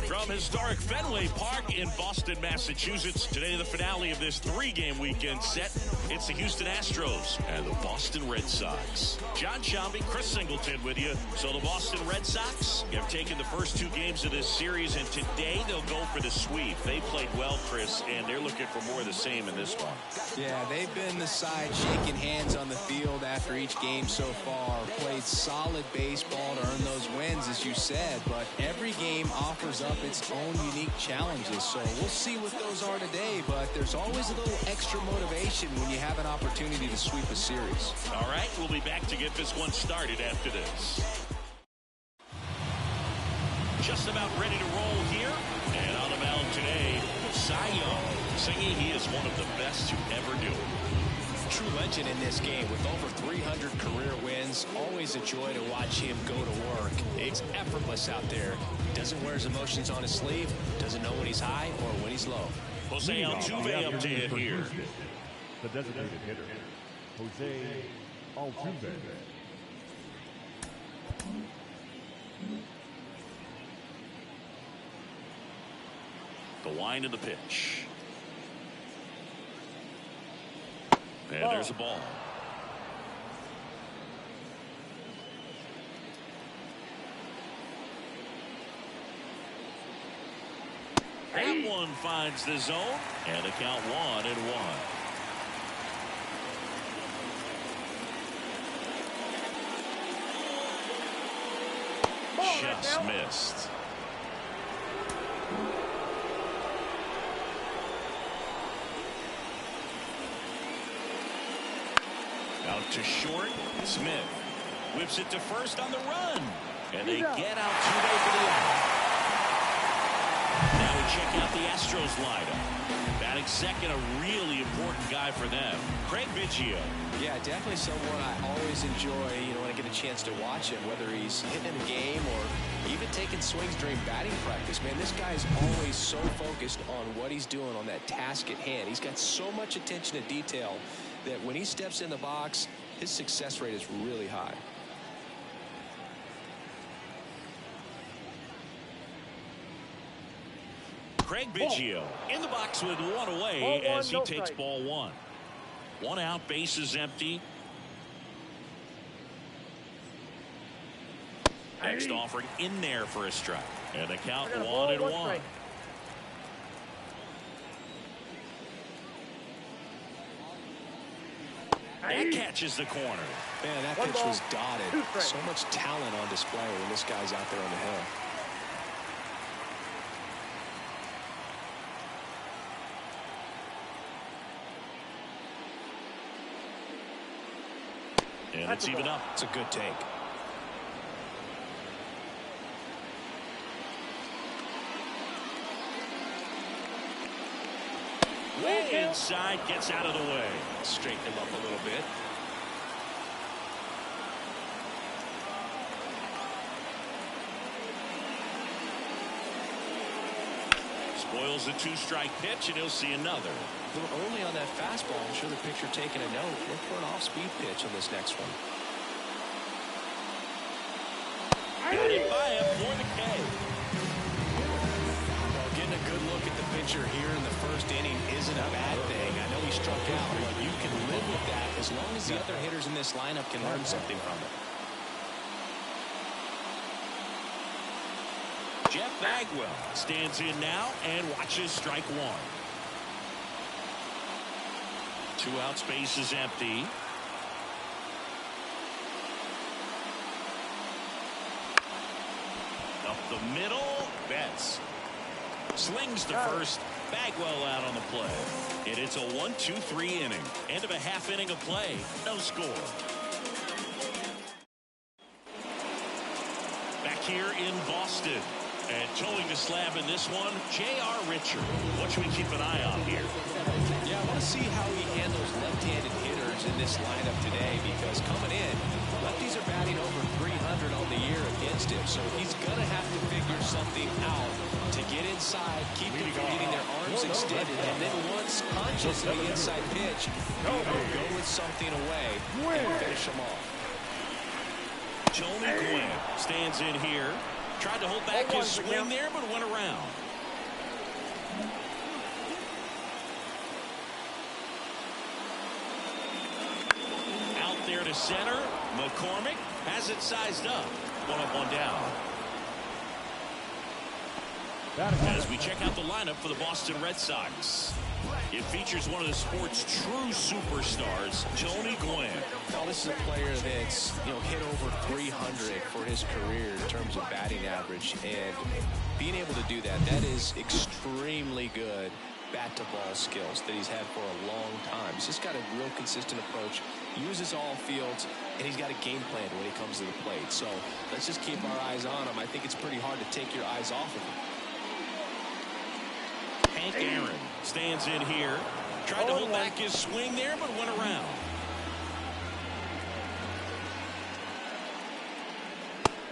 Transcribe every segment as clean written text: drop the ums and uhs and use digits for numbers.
From historic Fenway Park in Boston, Massachusetts, today the finale of this three-game weekend set. It's the Houston Astros and the Boston Red Sox. John Shelby, Chris Singleton with you. So the Boston Red Sox have taken the first two games of this series, and today they'll go for the sweep. They played well, Chris, and they're looking for more of the same in this one. Yeah, they've been the side shaking hands on the field after each game so far. Played solid baseball to earn those wins, as you said, but every game offers up its own unique challenges. So we'll see what those are today, but there's always a little extra motivation when you have an opportunity to sweep a series. All right, we'll be back to get this one started after this. Just about ready to roll here. And on the mound today, Cy Young, singing he is one of the best to ever do it. True legend in this game with over 300 career wins. Always a joy to watch him go to work. It's effortless out there. Doesn't wear his emotions on his sleeve. Doesn't know when he's high or when he's low. Jose Altuve up to hit here. The designated hitter, Jose Altuve. The wind of the pitch. And there's a ball. That one finds the zone, and a count 1-1. Just missed. Out to short. Smith whips it to first on the run, and they get out Altuve for the out. Now we check out the Astros lineup. Batting second, a really important guy for them, Craig Biggio. Yeah, definitely someone I always enjoy, when I get a chance to watch him, whether he's hitting in a game or even taking swings during batting practice. Man, this guy is always so focused on what he's doing on that task at hand. He's got so much attention to detail that when he steps in the box, his success rate is really high. Craig Biggio in the box with one away as he takes ball one. One out, bases empty. Next offering in there for a strike. And the count 1-1. That catches the corner. Man, that pitch was dotted. So much talent on display when this guy's out there on the hill. And it's even up. It's a good take. Way inside, gets out of the way. Straighten him up a little bit. Spoils the two-strike pitch, and he'll see another. They're only on that fastball. I'm sure the pitcher taking a note. Look for an off-speed pitch on this next one. Got it by him for the K. Well, getting a good look at the pitcher here in the first inning isn't a bad thing. I know he struck out, but you can live with that as long as the other hitters in this lineup can learn something from it. Jeff Bagwell stands in now and watches strike one. 2 outs, base is empty. Up the middle, Betts slings to first. Bagwell out on the play. And it's a 1-2-3 inning. End of a half inning of play. No score. Back here in Boston. And towing the slab in this one, J.R. Richard. What should we keep an eye on here? Yeah, I want to see how he handles left-handed hitters in this lineup today, because coming in, lefties are batting over 300 on the year against him. So he's going to have to figure something out to get inside, keep them from getting their arms extended, and then once conscious of the inside pitch, go with something away and finish them off. Tony Gwynn stands in here. Tried to hold back his swing there, but went around. Out there to center. McCormick has it sized up. 1 up, 1 down. As we check out the lineup for the Boston Red Sox, it features one of the sport's true superstars, Tony Gwynn. Well, this is a player that's hit over 300 for his career in terms of batting average, and being able to do that is extremely good bat-to-ball skills that he's had for a long time. He's just got a real consistent approach, uses all fields, and he's got a game plan when he comes to the plate. So let's just keep our eyes on him. I think it's pretty hard to take your eyes off of him. Hank Aaron stands in here. Tried to hold back his swing there, but went around.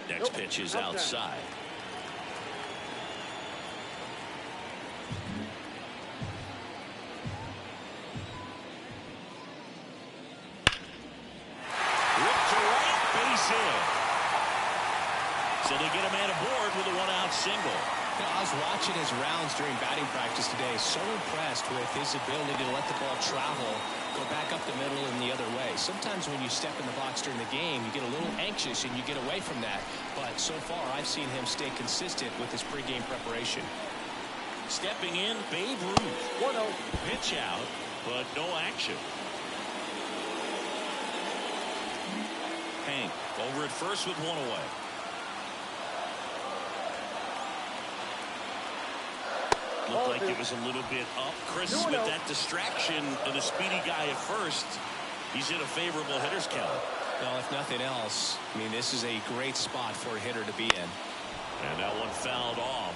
Next pitch is outside. Ripped to right, base hit. So they get a man aboard with a 1-out single. I was watching his rounds during batting practice today. So impressed with his ability to let the ball travel, go back up the middle and the other way. Sometimes when you step in the box during the game, you get a little anxious and you get away from that. But so far, I've seen him stay consistent with his pregame preparation. Stepping in, Babe Ruth. 1-0. Pitch out, but no action. Hank over at first with 1 away. Looked like it was a little bit up. Chris with that distraction and the speedy guy at first. He's in a favorable hitter's count. Well, if nothing else, I mean, this is a great spot for a hitter to be in. And that one fouled off.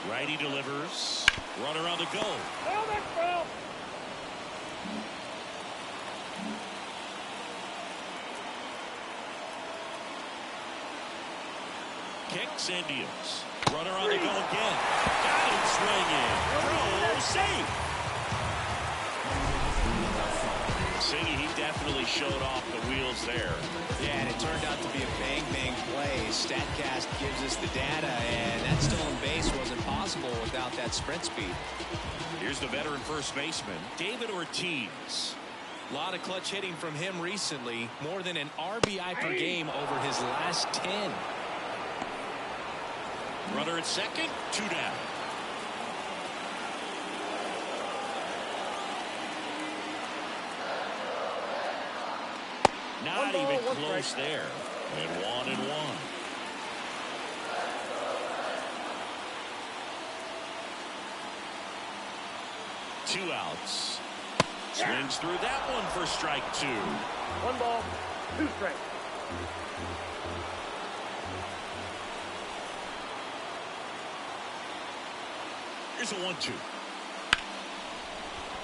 Righty delivers. Runner on the go. Kicks and deals. Runner on the go again. Got him swinging. Throw safe. Singy, he definitely showed off the wheels there. Yeah, and it turned out to be a bang-bang play. StatCast gives us the data, and that stolen base wasn't possible without that sprint speed. Here's the veteran first baseman, David Ortiz. A lot of clutch hitting from him recently. More than an RBI per game over his last 10. Runner at second, 2 down. Not even close there. And 1-1. Two outs. Swings through that one for strike 2. 1 ball, 2 strikes. Here's a 1-2.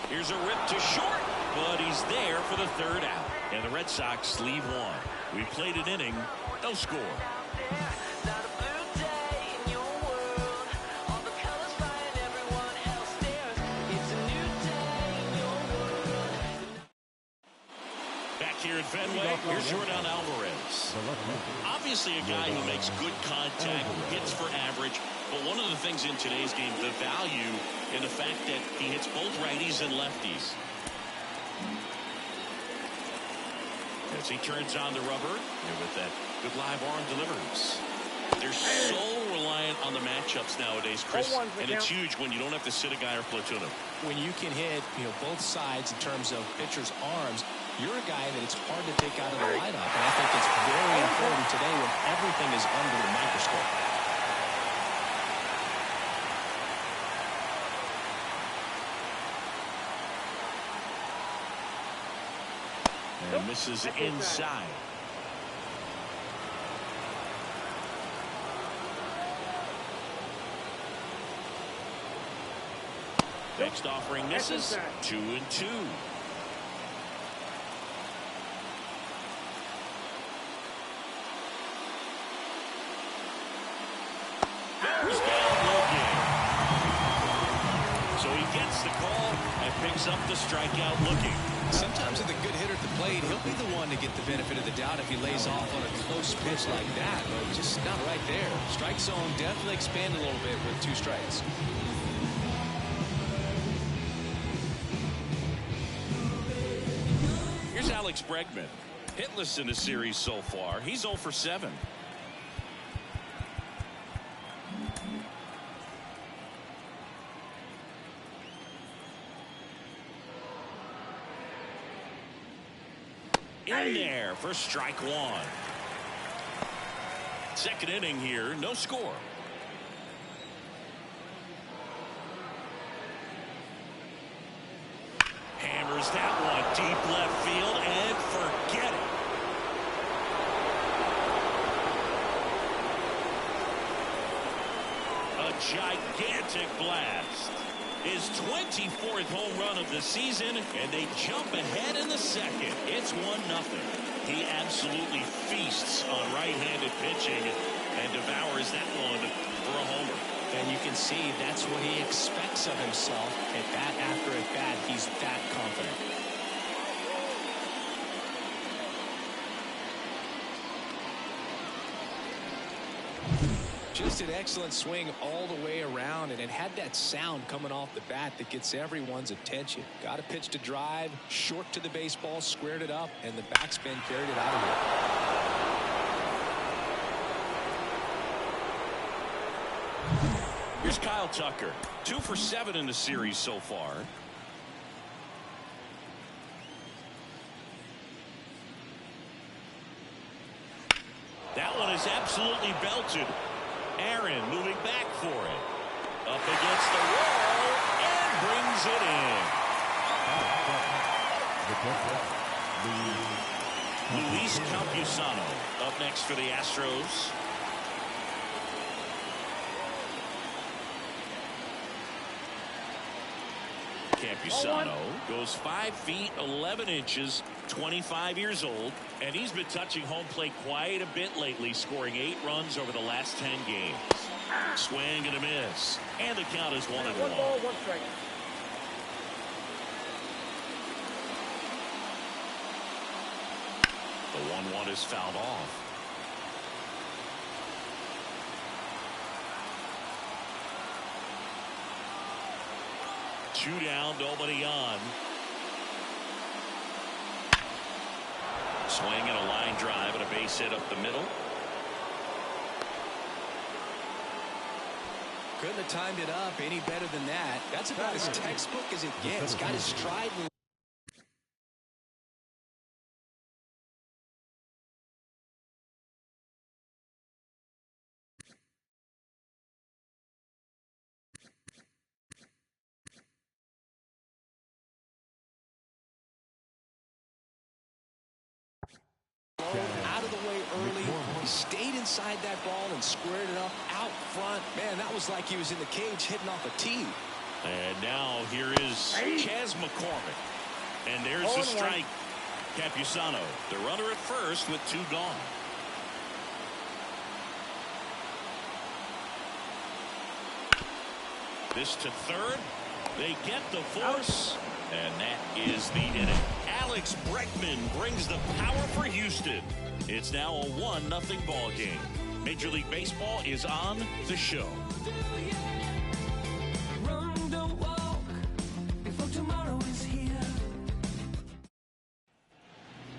Here's a rip to short, but he's there for the 3rd out. And the Red Sox leave 1. We played an inning, no score. Back here at Fenway, here's Jordan Alvarez. Obviously a guy who makes good contact, hits for average, but one of the things in today's game, the value in the fact that he hits both righties and lefties. As he turns on the rubber, and with that good live arm delivers. They're so reliant on the matchups nowadays, Chris, and it's huge when you don't have to sit a guy or platoon him. When you can hit, both sides in terms of pitchers' arms, you're a guy that it's hard to take out of the lineup. And I think it's very important today when everything is under the microscope. And misses inside. Next offering misses. 2-2. Bears down looking. So he gets the call and picks up the strikeout looking. Sometimes with a good hitter at the plate, he'll be the one to get the benefit of the doubt if he lays off on a close pitch like that, but just not right there. Strike zone definitely expanded a little bit with 2 strikes. Here's Alex Bregman. Hitless in the series so far. He's 0 for 7. In there for strike 1. Second inning here, no score. Hammers that one deep left field and forget it. A gigantic blast. His 24th home run of the season, and they jump ahead in the second. It's 1-0. He absolutely feasts on right-handed pitching and devours that one for a homer. And you can see that's what he expects of himself. At bat after at bat, he's that confident. Just an excellent swing all the way around, and it had that sound coming off the bat that gets everyone's attention. Got a pitch to drive, short to the baseball, squared it up, and the backspin carried it out of here. Here's Kyle Tucker, 2 for 7 in the series so far. That one is absolutely belted. Aaron moving back for it. Up against the wall and brings it in. Luis Campusano up next for the Astros. Campusano goes 5 feet 11 inches, 25 years old, and he's been touching home plate quite a bit lately, scoring 8 runs over the last 10 games. Swing and a miss, and the count is 1-1. 1 ball, 1 strike. The 1-1 is fouled off. Two down, nobody on. Swing and a line drive and a base hit up the middle. Couldn't have timed it up any better than that. That's about as textbook as it gets. Got his stride. Out of the way early. He stayed inside that ball and squared it up out front. Man, that was like he was in the cage hitting off a tee. And now here is Chas McCormick. And there's the strike. Campusano, the runner at first with 2 gone. This to third. They get the force. And that is the inning. Alex Bregman brings the power for Houston. It's now a 1-0 ball game. Major League Baseball is on the show.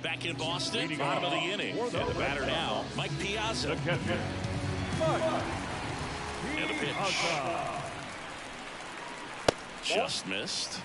Back in Boston, bottom of the inning. And the batter now, Mike Piazza. The catcher, And the pitch. Just missed.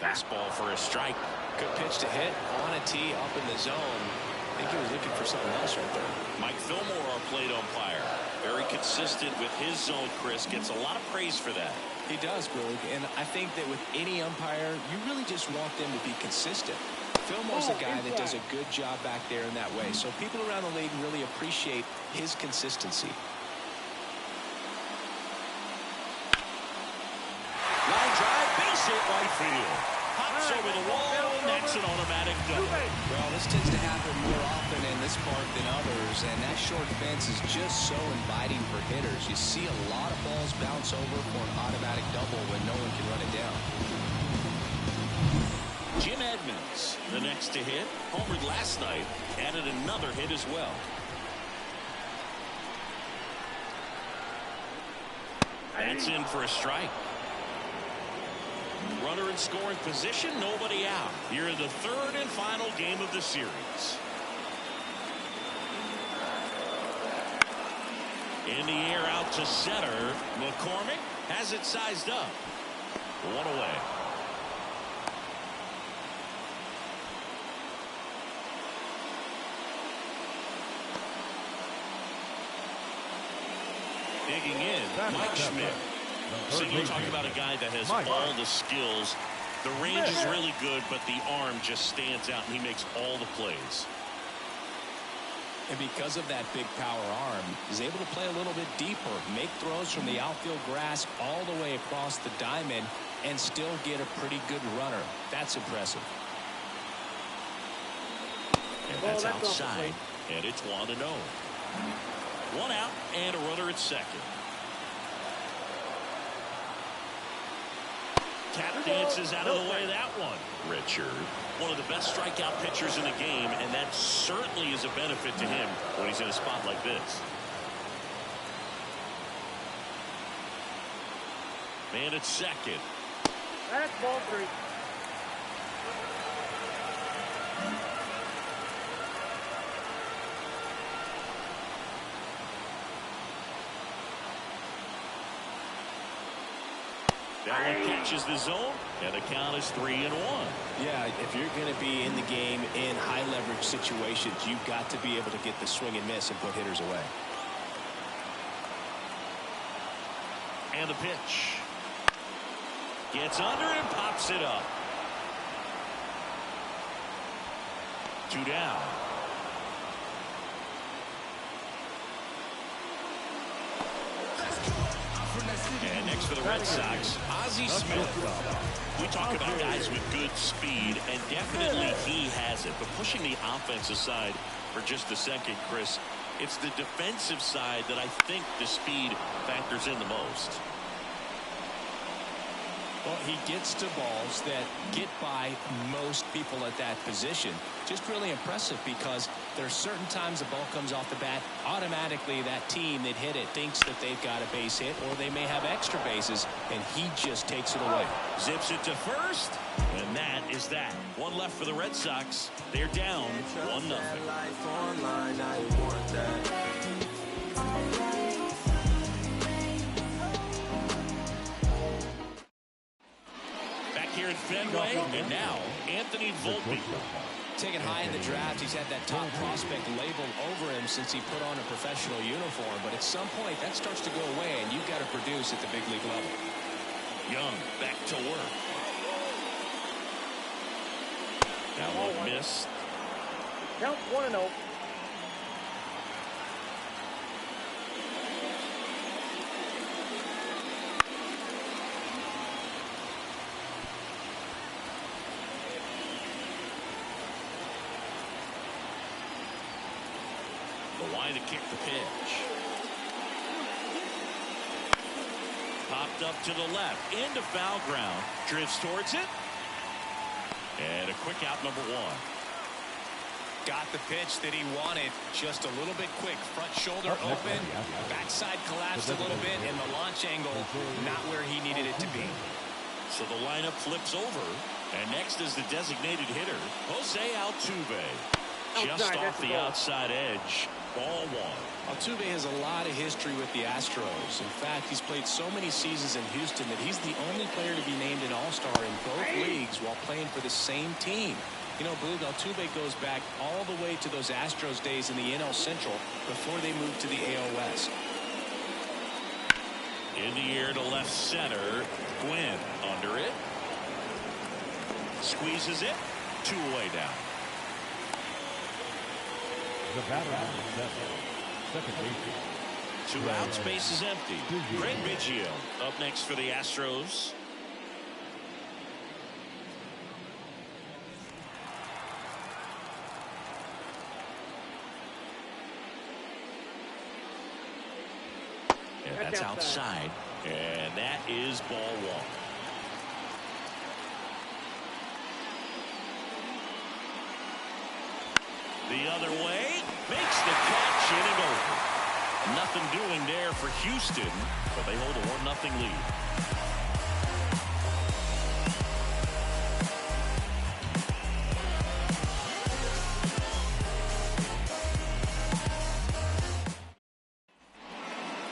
Fastball for a strike. Good pitch to hit on a tee up in the zone. I think he was looking for something else right there. Mike Fillmore, our plate umpire. Very consistent with his zone, Chris. Gets a lot of praise for that. He does, Boog. And I think that with any umpire, you really just want them to be consistent. Fillmore's a guy that does a good job back there in that way. So people around the league really appreciate his consistency. Line drive, base hit right field. Hops over the wall, and that's an automatic double. Well, this tends to happen more often in this park than others, and that short fence is just so inviting for hitters. You see a lot of balls bounce over for an automatic double when no one can run it down. Jim Edmonds, the next to hit, homered last night, added another hit as well. That's in for a strike. Runner in scoring position, nobody out. Here in the third and final game of the series. In the air out to center. McCormick has it sized up. One away. Digging in, Mike Schmidt. So you talk about a guy that has all the skills. The range is really good, but the arm just stands out, and he makes all the plays. And because of that big power arm, he's able to play a little bit deeper, make throws from the outfield grass all the way across the diamond, and still get a pretty good runner. That's impressive. And that's outside, and it's 1-0. One out, and a runner at second. Tap dances out of the way that one. Richard, one of the best strikeout pitchers in the game, and that certainly is a benefit to him when he's in a spot like this. Man at second. That's ball 3. That one catches the zone, and the count is 3-1. Yeah, if you're going to be in the game in high leverage situations, you've got to be able to get the swing and miss and put hitters away. And the pitch. Gets under and pops it up. 2 down. And next for the Red Sox, Ozzie Smith. We talk about guys with good speed, and definitely he has it. But pushing the offense aside for just a second, Chris, it's the defensive side that I think the speed factors in the most. Well, he gets to balls that get by most people at that position. Just really impressive because there's certain times the ball comes off the bat, automatically that team that hit it thinks that they've got a base hit or they may have extra bases, and he just takes it away. Zips it to first, and that is that. One left for the Red Sox. They're down 1-0. Here in Fenway, and now Anthony Volpe. Taken high in the draft, he's had that top prospect label over him since he put on a professional uniform, but at some point that starts to go away, and you've got to produce at the big league level. Young back to work. That one missed. Count 1-0. Line to kick the pitch. Popped up to the left, into foul ground, drifts towards it, and a quick out, number 1. Got the pitch that he wanted, just a little bit quick. Front shoulder open, backside collapsed a little bit, and the launch angle not where he needed it to be. So the lineup flips over, and next is the designated hitter, Jose Altuve. Just off the outside edge, ball one. Altuve has a lot of history with the Astros. In fact, he's played so many seasons in Houston that he's the only player to be named an All-Star in both leagues while playing for the same team. You know, Boog, Altuve goes back all the way to those Astros days in the NL Central before they moved to the AL West. In the air to left center, Gwynn under it. Squeezes it, 2 away down. The batter is second baseman. 2 outs, base is empty. Craig Biggio up next for the Astros. And that's outside, and that is ball 1. The other way, makes the catch, inning over. Nothing doing there for Houston, but they hold a 1-0 lead.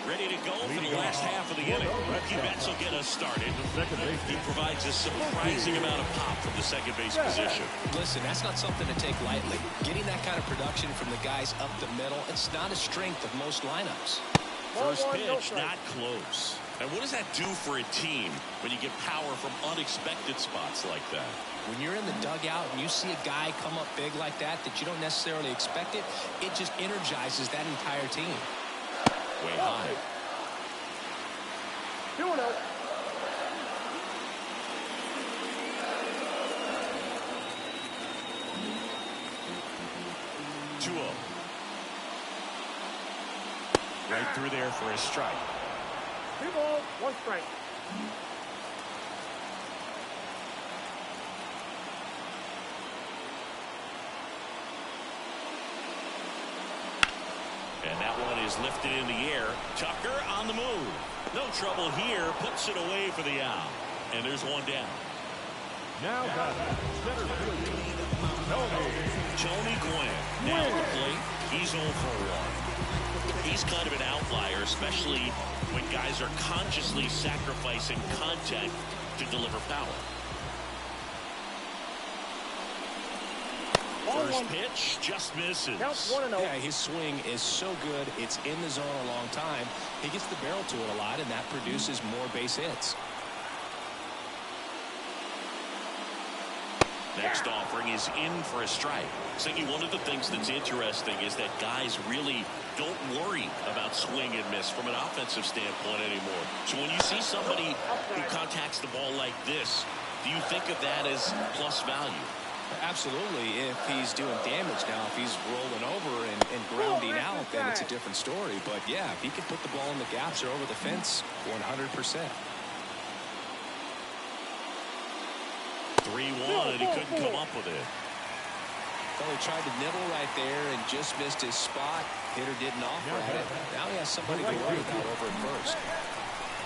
Ready to go for the last half of the inning. Mookie Betts will get us started. He provides a surprising amount of pop from the second base position. Listen, that's not something to take lightly. Getting that kind of production from the guys up the middle, it's not a strength of most lineups. First pitch, not close. And what does that do for a team when you get power from unexpected spots like that? When you're in the dugout and you see a guy come up big like that you don't necessarily expect it, it just energizes that entire team. Way high. 2-0. Right through there for a strike. 2 balls, 1 strike. And that one is lifted in the air. Tucker on the move. No trouble here. Puts it away for the out. And there's 1 down. Now got center fielder, Tony Gwynn. Now at the plate. He's 0 for 1. He's kind of an outlier, especially when guys are consciously sacrificing contact to deliver power. First pitch just misses. Counts 1-0. Yeah, his swing is so good. It's in the zone a long time. He gets the barrel to it a lot, and that produces more base hits. Next offering is in for a strike. Thinking one of the things that's interesting is that guys really don't worry about swing and miss from an offensive standpoint anymore. So when you see somebody who contacts the ball like this, do you think of that as plus value? Absolutely. If he's doing damage now, if he's rolling over and grounding out, then it's a different story. But yeah, if he can put the ball in the gaps or over the fence, 100%. 3-1, and he couldn't come up with it. Well, he tried to nibble right there and just missed his spot. Hitter didn't offer at it. Now he has somebody to worry about over at first.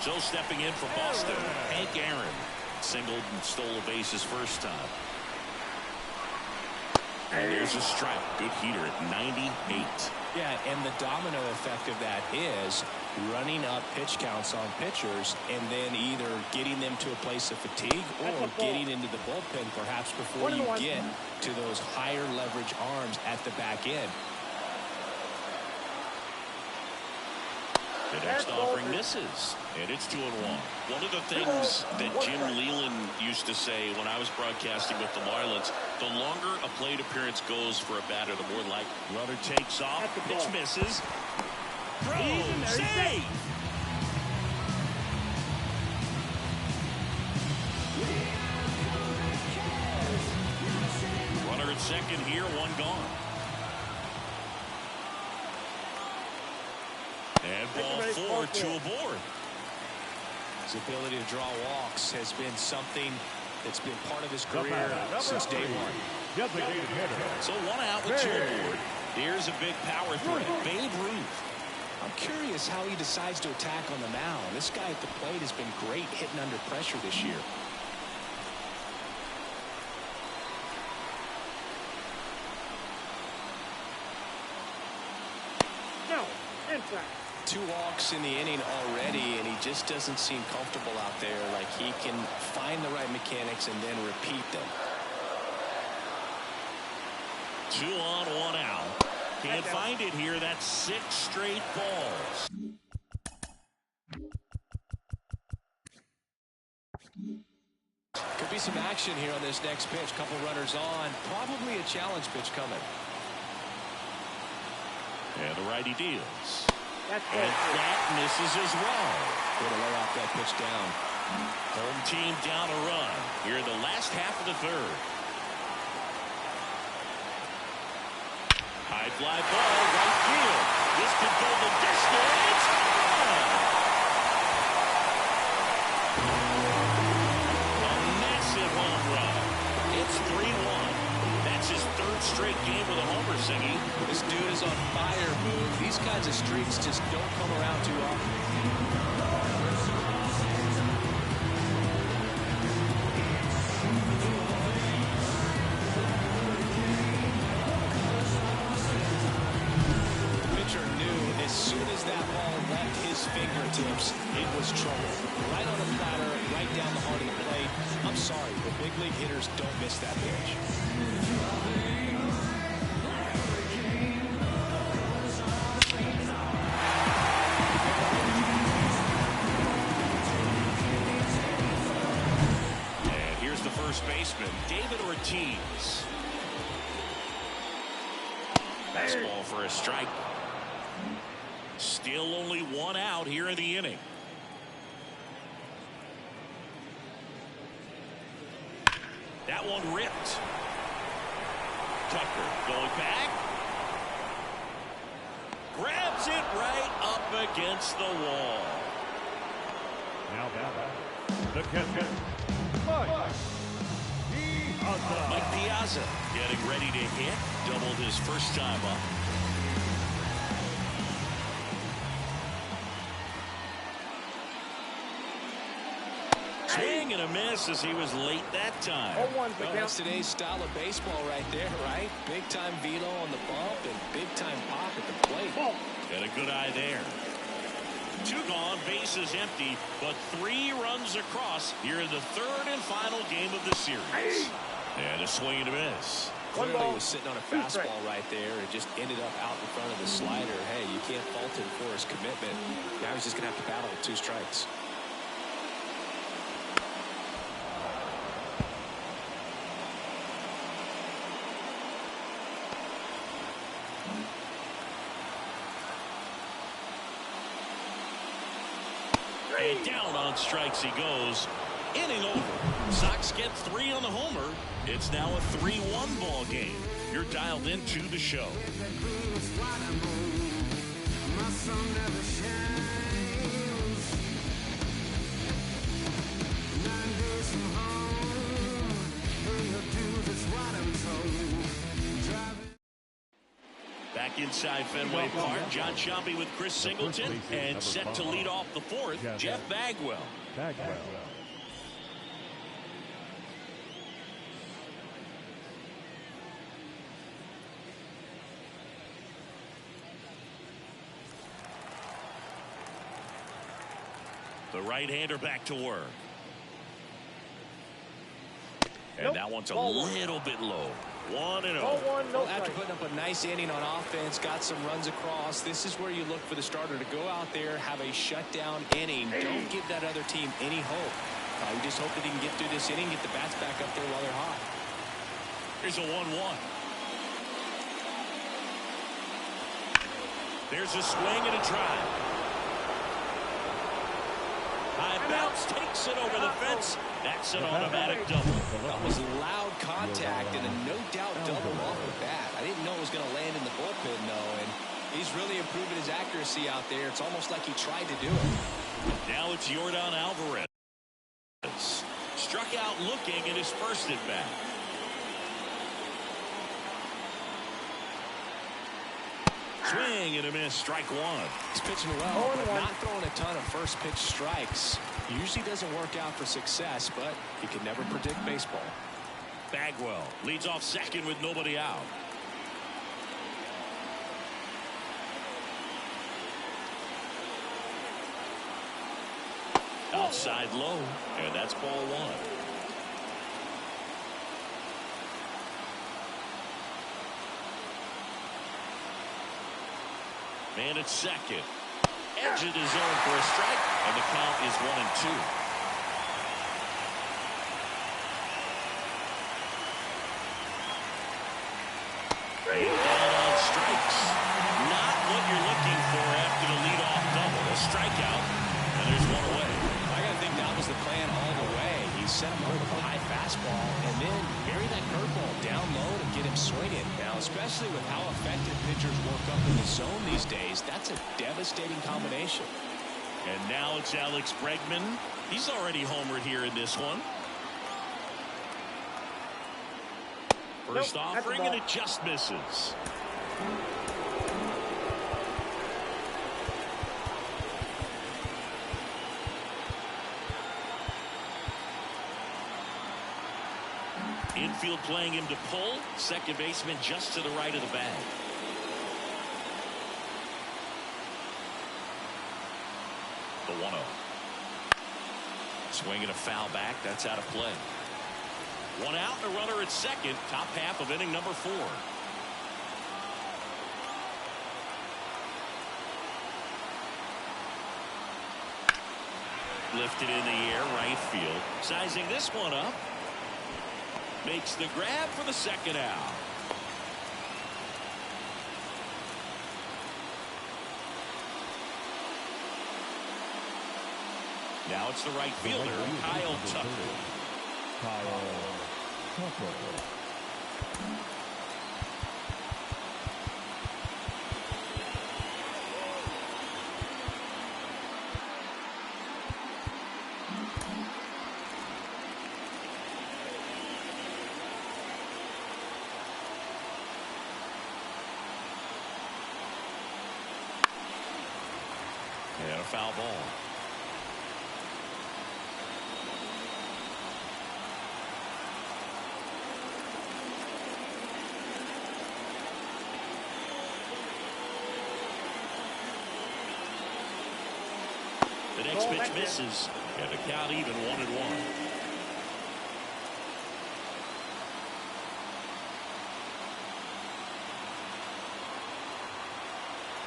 So stepping in for Boston, Hank Aaron singled and stole a base his first time. And there's a strike. Good heater at 98. Yeah, and the domino effect of that is running up pitch counts on pitchers and then either getting them to a place of fatigue or getting into the bullpen perhaps before you get to those higher leverage arms at the back end. The next offering misses, and it's 2-1. One of the things that Jim Leland used to say when I was broadcasting with the Marlins, the longer a plate appearance goes for a batter, the more like runner takes off, pitch misses, throws, save! Runner at second here, 1 gone. And ball 4, 2 aboard. His ability to draw walks has been something It's been part of his career since day one. Designated hitter. So 1 out with 2 aboard. Here's a big power threat, Babe Ruth. I'm curious how he decides to attack on the mound. This guy at the plate has been great hitting under pressure this year. No, inside. 2 walks in the inning already, and he just doesn't seem comfortable out there. Like he can find the right mechanics and then repeat them. 2 on, 1 out. Can't find it here. That's 6 straight balls. Could be some action here on this next pitch. Couple runners on. Probably a challenge pitch coming. And the righty deals. That's And that misses as well. Way to lay off that pitch down. Home team down a run here in the last half of the 3rd. High fly ball, right field. This could go the distance. A massive home run. It's 3-1. That's his 3rd straight game with a homer, Singy. This dude is on fire, Boog. These kinds of streaks just don't come around too often. As soon as that ball left his fingertips, it was trouble. Right on the platter, right down the heart of the plate. I'm sorry, but big league hitters don't miss that pitch. And here's the first baseman, David Ortiz. Fastball for a strike. Still only 1 out here in the inning. That one ripped. Tucker going back. Grabs it right up against the wall. Now the catcher, Mike Piazza getting ready to hit. Doubled his first time up. Swing and a miss as he was late that time. Well, that's today's style of baseball right there, right? Big time velo on the bump and big time pop at the plate. Got a good eye there. 2 gone, bases empty, but 3 runs across here in the 3rd and final game of the series. And a swing and a miss. Clearly was sitting on a fastball right there and just ended up out in front of the slider. Hey, you can't fault him for his commitment. Now he's just going to have to battle with 2 strikes. And down on strikes he goes. Inning over. Sox get 3 on the homer. It's now a 3-1 ball game. You're dialed into the show. Back inside Fenway Park, John Sciambi with Chris Singleton, and set to lead off the 4th, Jeff Bagwell. The right-hander back to work. And that one's a little bit low. 1-0. Well, after putting up a nice inning on offense, got some runs across, this is where you look for the starter to go out there, have a shutdown inning. Don't give that other team any hope. You just hope that he can get through this inning, get the bats back up there while they're hot. Here's a 1-1. There's a swing and a drive. High bounce takes it over the fence. That's an automatic double. That was loud contact and a no doubt double off the bat. I didn't know it was going to land in the bullpen, though, and he's really improving his accuracy out there. It's almost like he tried to do it. Now it's Yordan Alvarez. struck out looking at his first at bat. Swing and a miss, strike one. He's pitching well, but not throwing a ton of first pitch strikes. Usually doesn't work out for success, but you can never predict baseball. Bagwell leads off second with nobody out. Outside low, and that's ball one. Man at second. Edge of his zone for a strike, and the count is 1-2. Down on strikes. Not what you're looking for after the leadoff double. A strikeout, and there's one away. I gotta think that was the plan all the way. He set him up with a high fastball and then bury that curveball down low to get him swinging. Now, especially with how effective pitchers work up in the zone these days, that's a devastating combination. And now it's Alex Bregman. He's already homered here in this one. First offering, and it just misses. Infield playing him to pull. Second baseman just to the right of the bag. The 1-0. Swinging a foul back. That's out of play. One out and a runner at second. Top half of inning number 4. Lifted in the air, right field. Sizing this one up. Makes the grab for the second out. Now it's the right fielder, Kyle Tucker. And a foul ball. The next pitch misses, and the count even 1-1.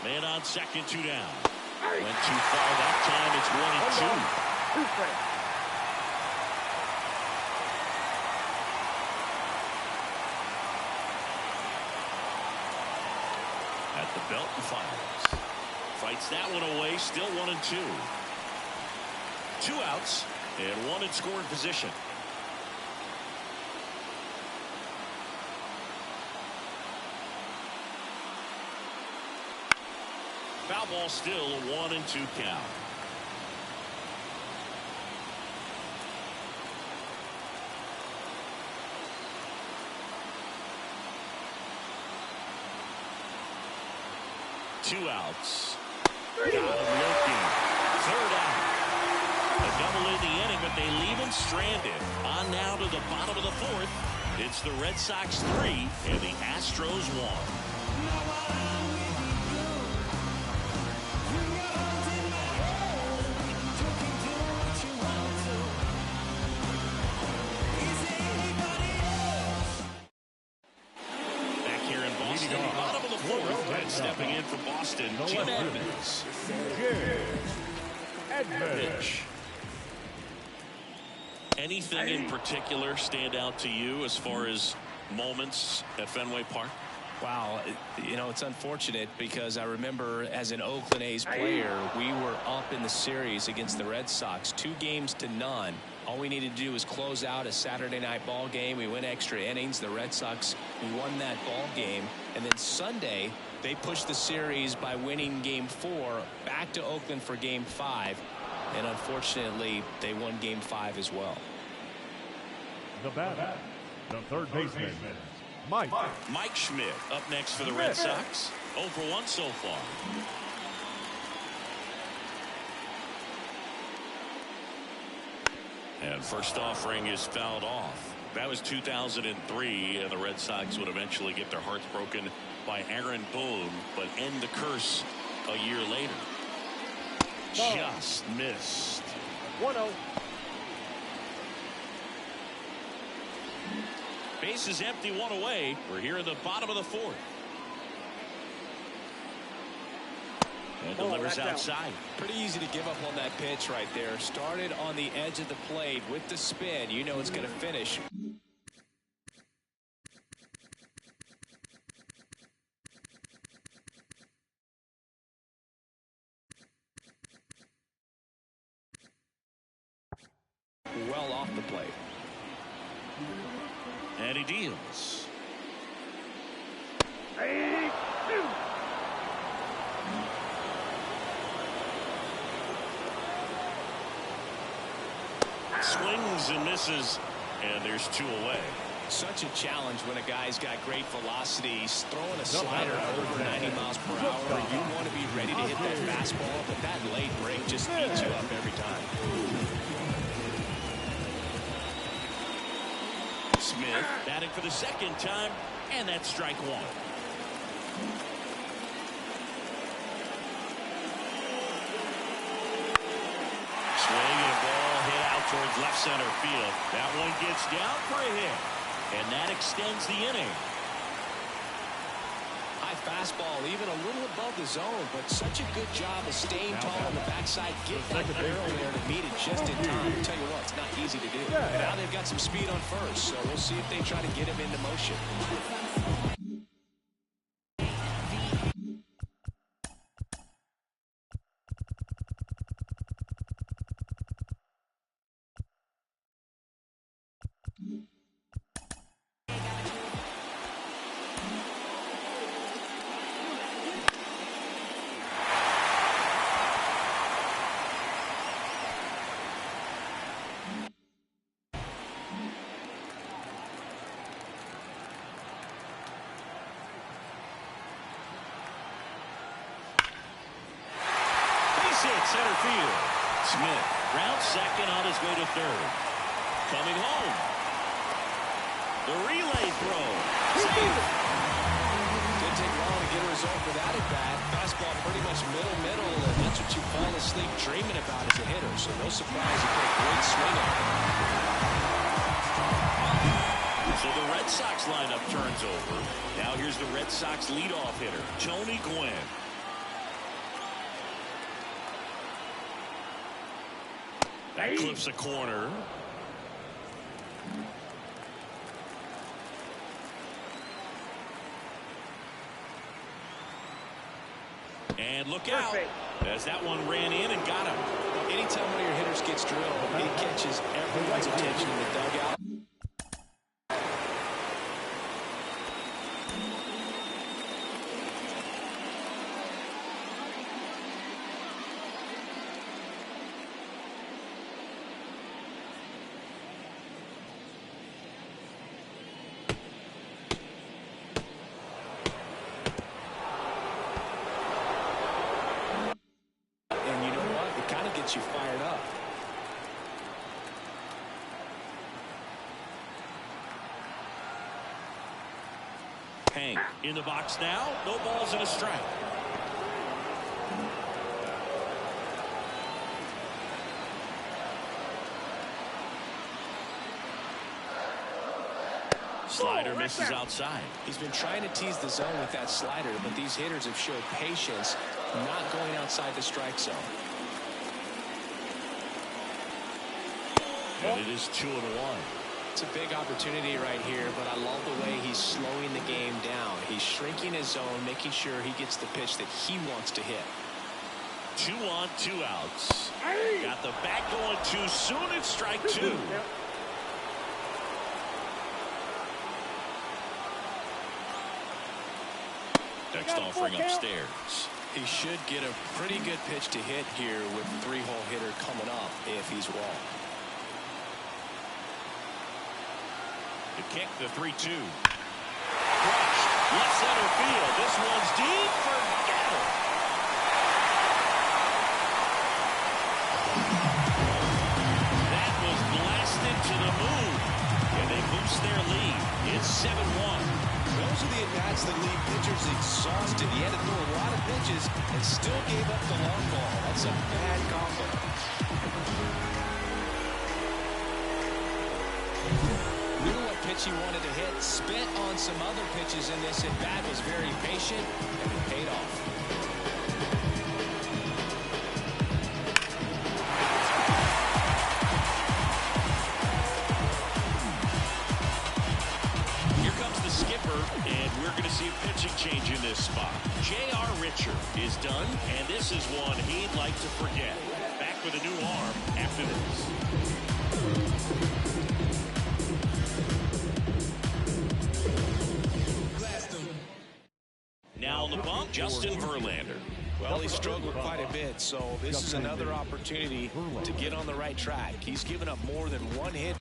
Man on second, 2 down. Went too far that time. It's 1-2. At the belt and fires. Fights that one away. Still 1-2. 2 outs and 1 in scoring position. Foul ball, still a 1-2 count. Two outs. Got him looking. Third out. A double in the inning, but they leave him stranded. On now to the bottom of the 4th. It's the Red Sox 3 and the Astros 1. Stepping in for Boston, Jim Edmonds. Pitch. Anything in particular stand out to you as far as moments at Fenway Park? Wow, you know, it's unfortunate because I remember as an Oakland A's player, we were up in the series against the Red Sox, 2-0. All we needed to do was close out a Saturday night ball game. We went extra innings. The Red Sox won that ball game. And then Sunday, they pushed the series by winning Game 4 back to Oakland for Game 5. And unfortunately, they won Game 5 as well. The batter, the third baseman, Mike. Mike Schmidt up next for the Red Sox. 0 for 1 so far. And first offering is fouled off. That was 2003, and the Red Sox would eventually get their hearts broken by Aaron Boone, but end the curse a year later. Just missed. 1-0. Base is empty, one away. We're here in the bottom of the fourth. And delivers outside. Pretty easy to give up on that pitch right there. Started on the edge of the plate with the spin. You know it's going to finish. Well off the plate. And he deals. 82. Swings and misses, and there's 2 away. Such a challenge when a guy's got great velocity. He's throwing a slider over 90 miles per hour. You want to be ready to hit that fastball, but that late break just eats you up every time. Smith batting for the second time, and that's strike 1. Swing and a ball hit out towards left center field. That one gets down for a hit, and that extends the inning. High fastball, even a little above the zone, but such a good job of staying tall on the backside, getting that barrel there to meet it just in time. I'll tell you what, it's not easy to do. Now they've got some speed on first, so we'll see if they try to get him into motion. Center field. Smith round second on his way to third. Coming home. The relay throw. Save. Didn't take long to get a result with that at bat. Fastball pretty much middle, and that's what you fall asleep dreaming about as a hitter. So no surprise he put a great swing on it. So the Red Sox lineup turns over. Now here's the Red Sox leadoff hitter, Tony Gwynn. That clips a corner. And look out as that one ran in and got him. Anytime one of your hitters gets drilled, it catches everyone's attention in the dugout. You fired up. Hank in the box now. No balls and a strike. Slider misses outside. He's been trying to tease the zone with that slider, but these hitters have showed patience, not going outside the strike zone. And it is 2-1. It's a big opportunity right here, but I love the way he's slowing the game down. He's shrinking his zone, making sure he gets the pitch that he wants to hit. 2 on, 2 outs. Got the bat going too soon. It's strike 2. Next offering upstairs. He should get a pretty good pitch to hit here with the 3-hole hitter coming up if he's wrong. The kick, the 3-2. Crushed. Left center field. This one's deep. Forget it. That was blasted to the moon. And they boost their lead. It's 7-1. Those are the at-bats that leave pitchers exhausted. He had to throw a lot of pitches and still gave up the long ball. That's a bad combo. Knew what pitch he wanted to hit. Spent on some other pitches in this at-bat. Was very patient, and it paid off. And we're going to see a pitching change in this spot. J.R. Richard is done, and this is one he'd like to forget. Back with a new arm after this. Now on the bump, Justin Verlander. Well, he struggled quite a bit, so this is another opportunity to get on the right track. He's given up more than one hit.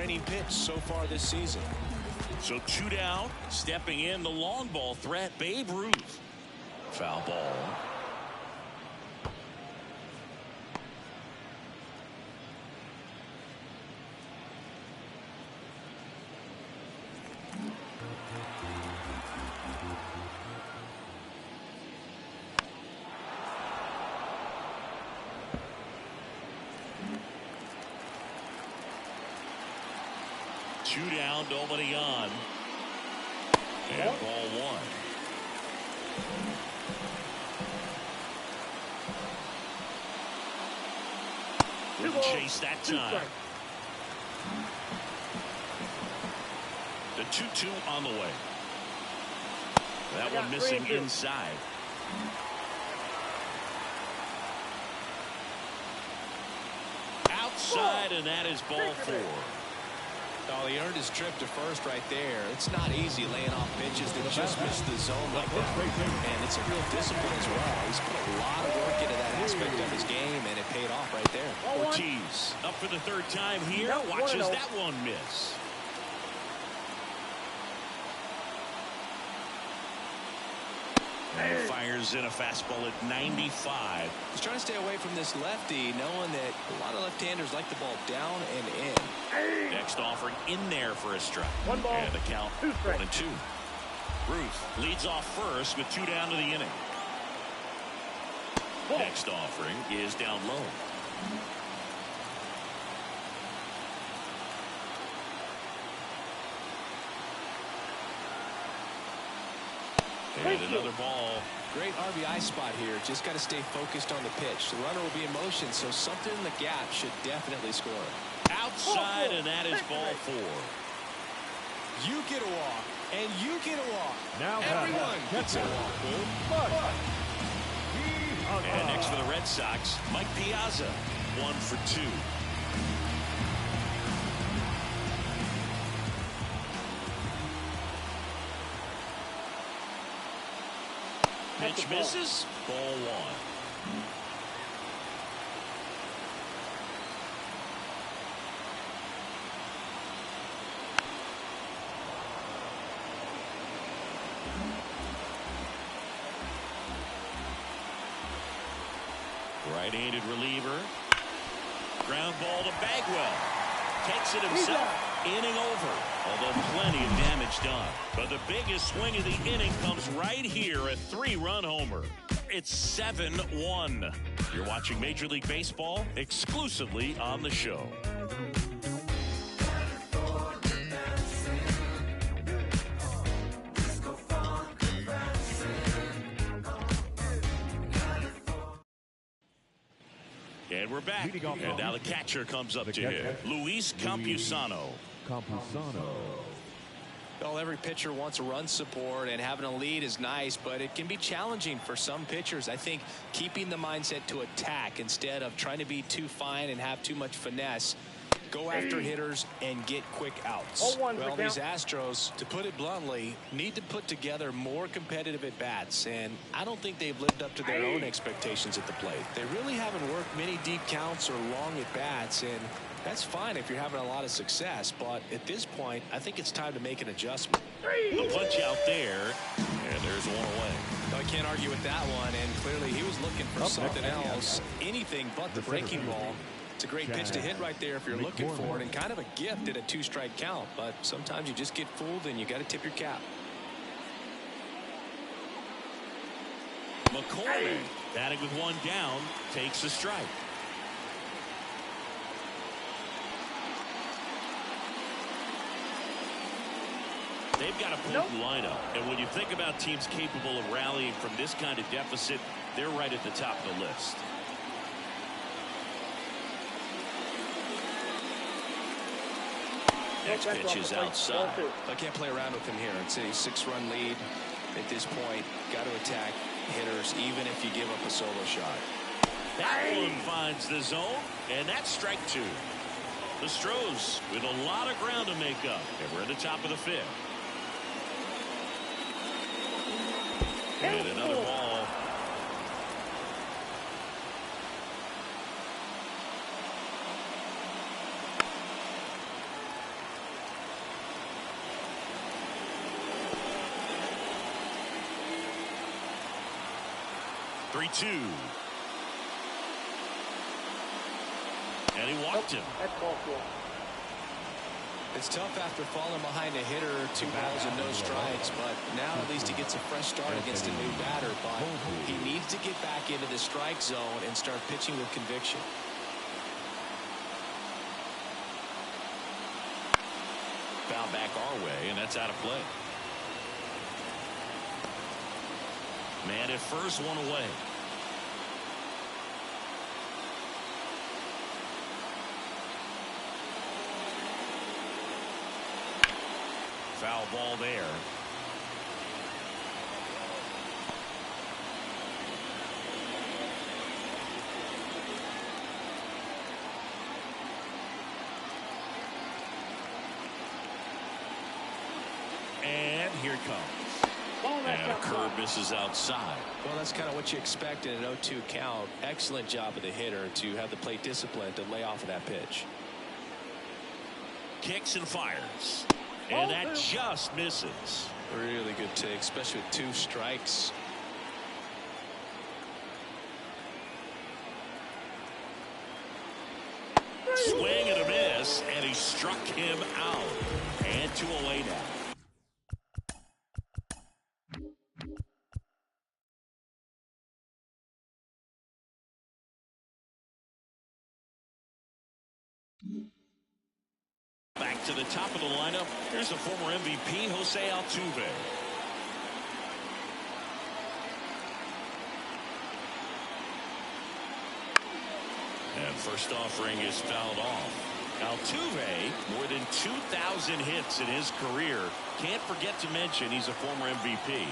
winning pitch so far this season. So 2 down, stepping in the long ball threat, Babe Ruth. Foul ball. Two down, nobody on. And ball one. Wouldn't chase that time. The 2-2 on the way. That one missing inside. Outside, and that is ball four. Oh, he earned his trip to first right there. It's not easy laying off pitches that just miss the zone like that. And it's a real discipline as well. He's put a lot of work into that aspect of his game, and it paid off right there. Ortiz up for the third time here. Watches that one miss. And fires in a fastball at 95. He's trying to stay away from this lefty, knowing that a lot of left-handers like the ball down and in. Next offering in there for a strike. One ball, and the count 2-2. Ruth leads off first with 2 down to the inning. Next offering is down low. And another ball. Great RBI spot here. Just got to stay focused on the pitch. The runner will be in motion, so something in the gap should definitely score. Outside, and that is ball four. You get a walk, and you get a walk. Now everyone gets a walk. And next for the Red Sox, Mike Piazza, 1 for 2. Pitch misses, ball one. Right-handed reliever. Ground ball to Bagwell. Takes it himself. Inning over, although plenty of damage done. But the biggest swing of the inning comes right here, a 3-run homer. It's 7-1. You're watching Major League Baseball exclusively on the show. And we're back. And now the catcher comes up to him. Luis Campusano. Well, every pitcher wants run support, and having a lead is nice, but it can be challenging for some pitchers. I think keeping the mindset to attack instead of trying to be too fine and have too much finesse. Go after hitters and get quick outs. Well, these Astros, to put it bluntly, need to put together more competitive at-bats, and I don't think they've lived up to their own expectations at the plate. They really haven't worked many deep counts or long at-bats, and that's fine if you're having a lot of success, but at this point, I think it's time to make an adjustment. The punch out there, and there's one away. No, I can't argue with that one, and clearly he was looking for something else, anything but the breaking ball. It's a great pitch to hit right there if you're looking for it, and kind of a gift at a 2-strike count, but sometimes you just get fooled and you got to tip your cap. McCormick, batting with 1 down, takes a strike. They've got a potent lineup, and when you think about teams capable of rallying from this kind of deficit, they're right at the top of the list. Next pitch is outside. I can't play around with him here. It's a 6-run lead at this point. Got to attack hitters even if you give up a solo shot. That one finds the zone, and that's strike 2. The Stros with a lot of ground to make up, and we're at the top of the 5th. And another ball. 3-2. And he walked him. That's called for. It's tough after falling behind a hitter, 2 balls and no strikes, but now at least he gets a fresh start against a new batter. But he needs to get back into the strike zone and start pitching with conviction. Foul back our way, and that's out of play. Man at first, 1 away. Foul ball there. And here it comes. And a curve misses outside. Well, that's kind of what you expect in an 0-2 count. Excellent job of the hitter to have the plate discipline to lay off of that pitch. Kicks and fires. And that just misses. Really good take, especially with 2 strikes. Swing and a miss, and he struck him out. And 2 away now. Back to the top of the lineup. Here's the former MVP, Jose Altuve. And first offering is fouled off. Altuve, more than 2,000 hits in his career. Can't forget to mention he's a former MVP.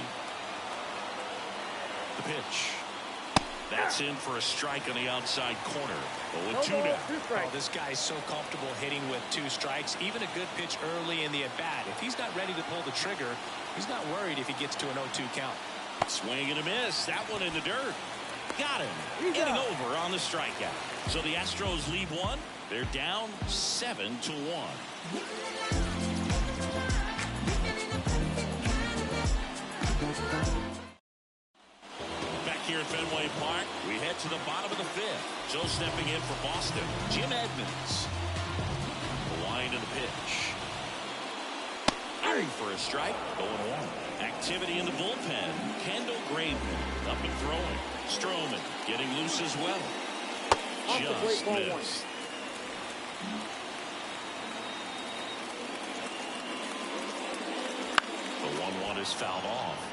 The pitch. That's in for a strike on the outside corner. 0-2 now. Oh, this guy's so comfortable hitting with 2 strikes. Even a good pitch early in the at-bat. If he's not ready to pull the trigger, he's not worried if he gets to an 0-2 count. Swing and a miss. That one in the dirt. Got him. Getting over on the strikeout. So the Astros lead 1. They're down 7-1. Here at Fenway Park, we head to the bottom of the 5th. So stepping in for Boston, Jim Edmonds. The wind of the pitch. Airing for a strike, 0-1. Activity in the bullpen. Kendall Graveman up and throwing. Stroman getting loose as well. Just missed. The 1-1 is fouled off.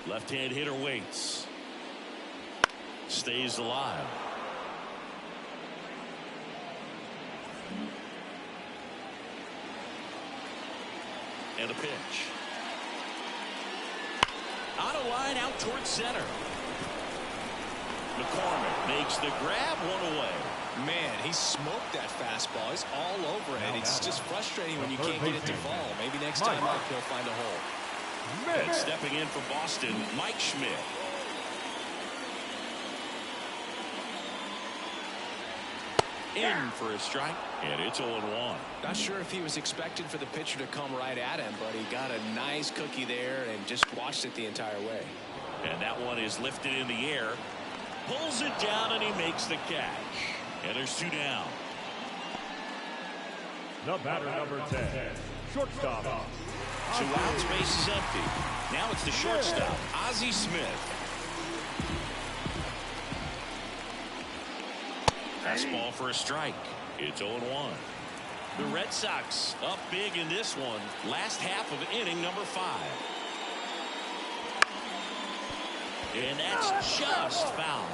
Left-hand hitter waits. Stays alive. And a pitch. Out of line, out towards center. McCormick makes the grab, 1 away. Man, he smoked that fastball. He's all over it. It's just frustrating when you can't get it to fall. Maybe next time up he'll find a hole. And stepping in for Boston, Mike Schmidt. In for a strike, and it's 0-1. Not sure if he was expecting for the pitcher to come right at him, but he got a nice cookie there and just watched it the entire way. And that one is lifted in the air. Pulls it down, and he makes the catch. And there's 2 down. The batter, number 10, shortstop. 2 outs, base is empty. Now it's the shortstop, Ozzie Smith. Fastball for a strike. It's 0-1. The Red Sox up big in this one. Last half of inning number 5. And that's just foul.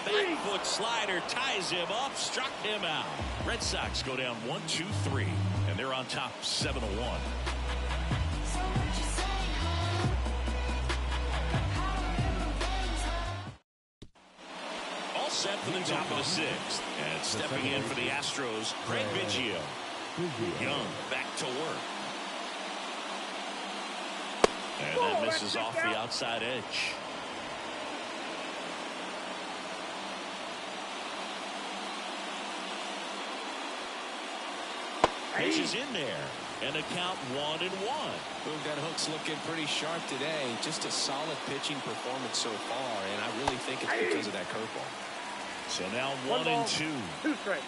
Back foot slider ties him up, struck him out. Red Sox go down 1-2-3, and they're on top 7-1. All set for the top of the 6th, and stepping in for the Astros, Craig Biggio. Young back to work. And that misses off the outside edge. pitch is in there. And the count 1-1. Boom, that hook's looking pretty sharp today. Just a solid pitching performance so far, and I really think it's because of that curveball. So now 1-2. 2 strikes.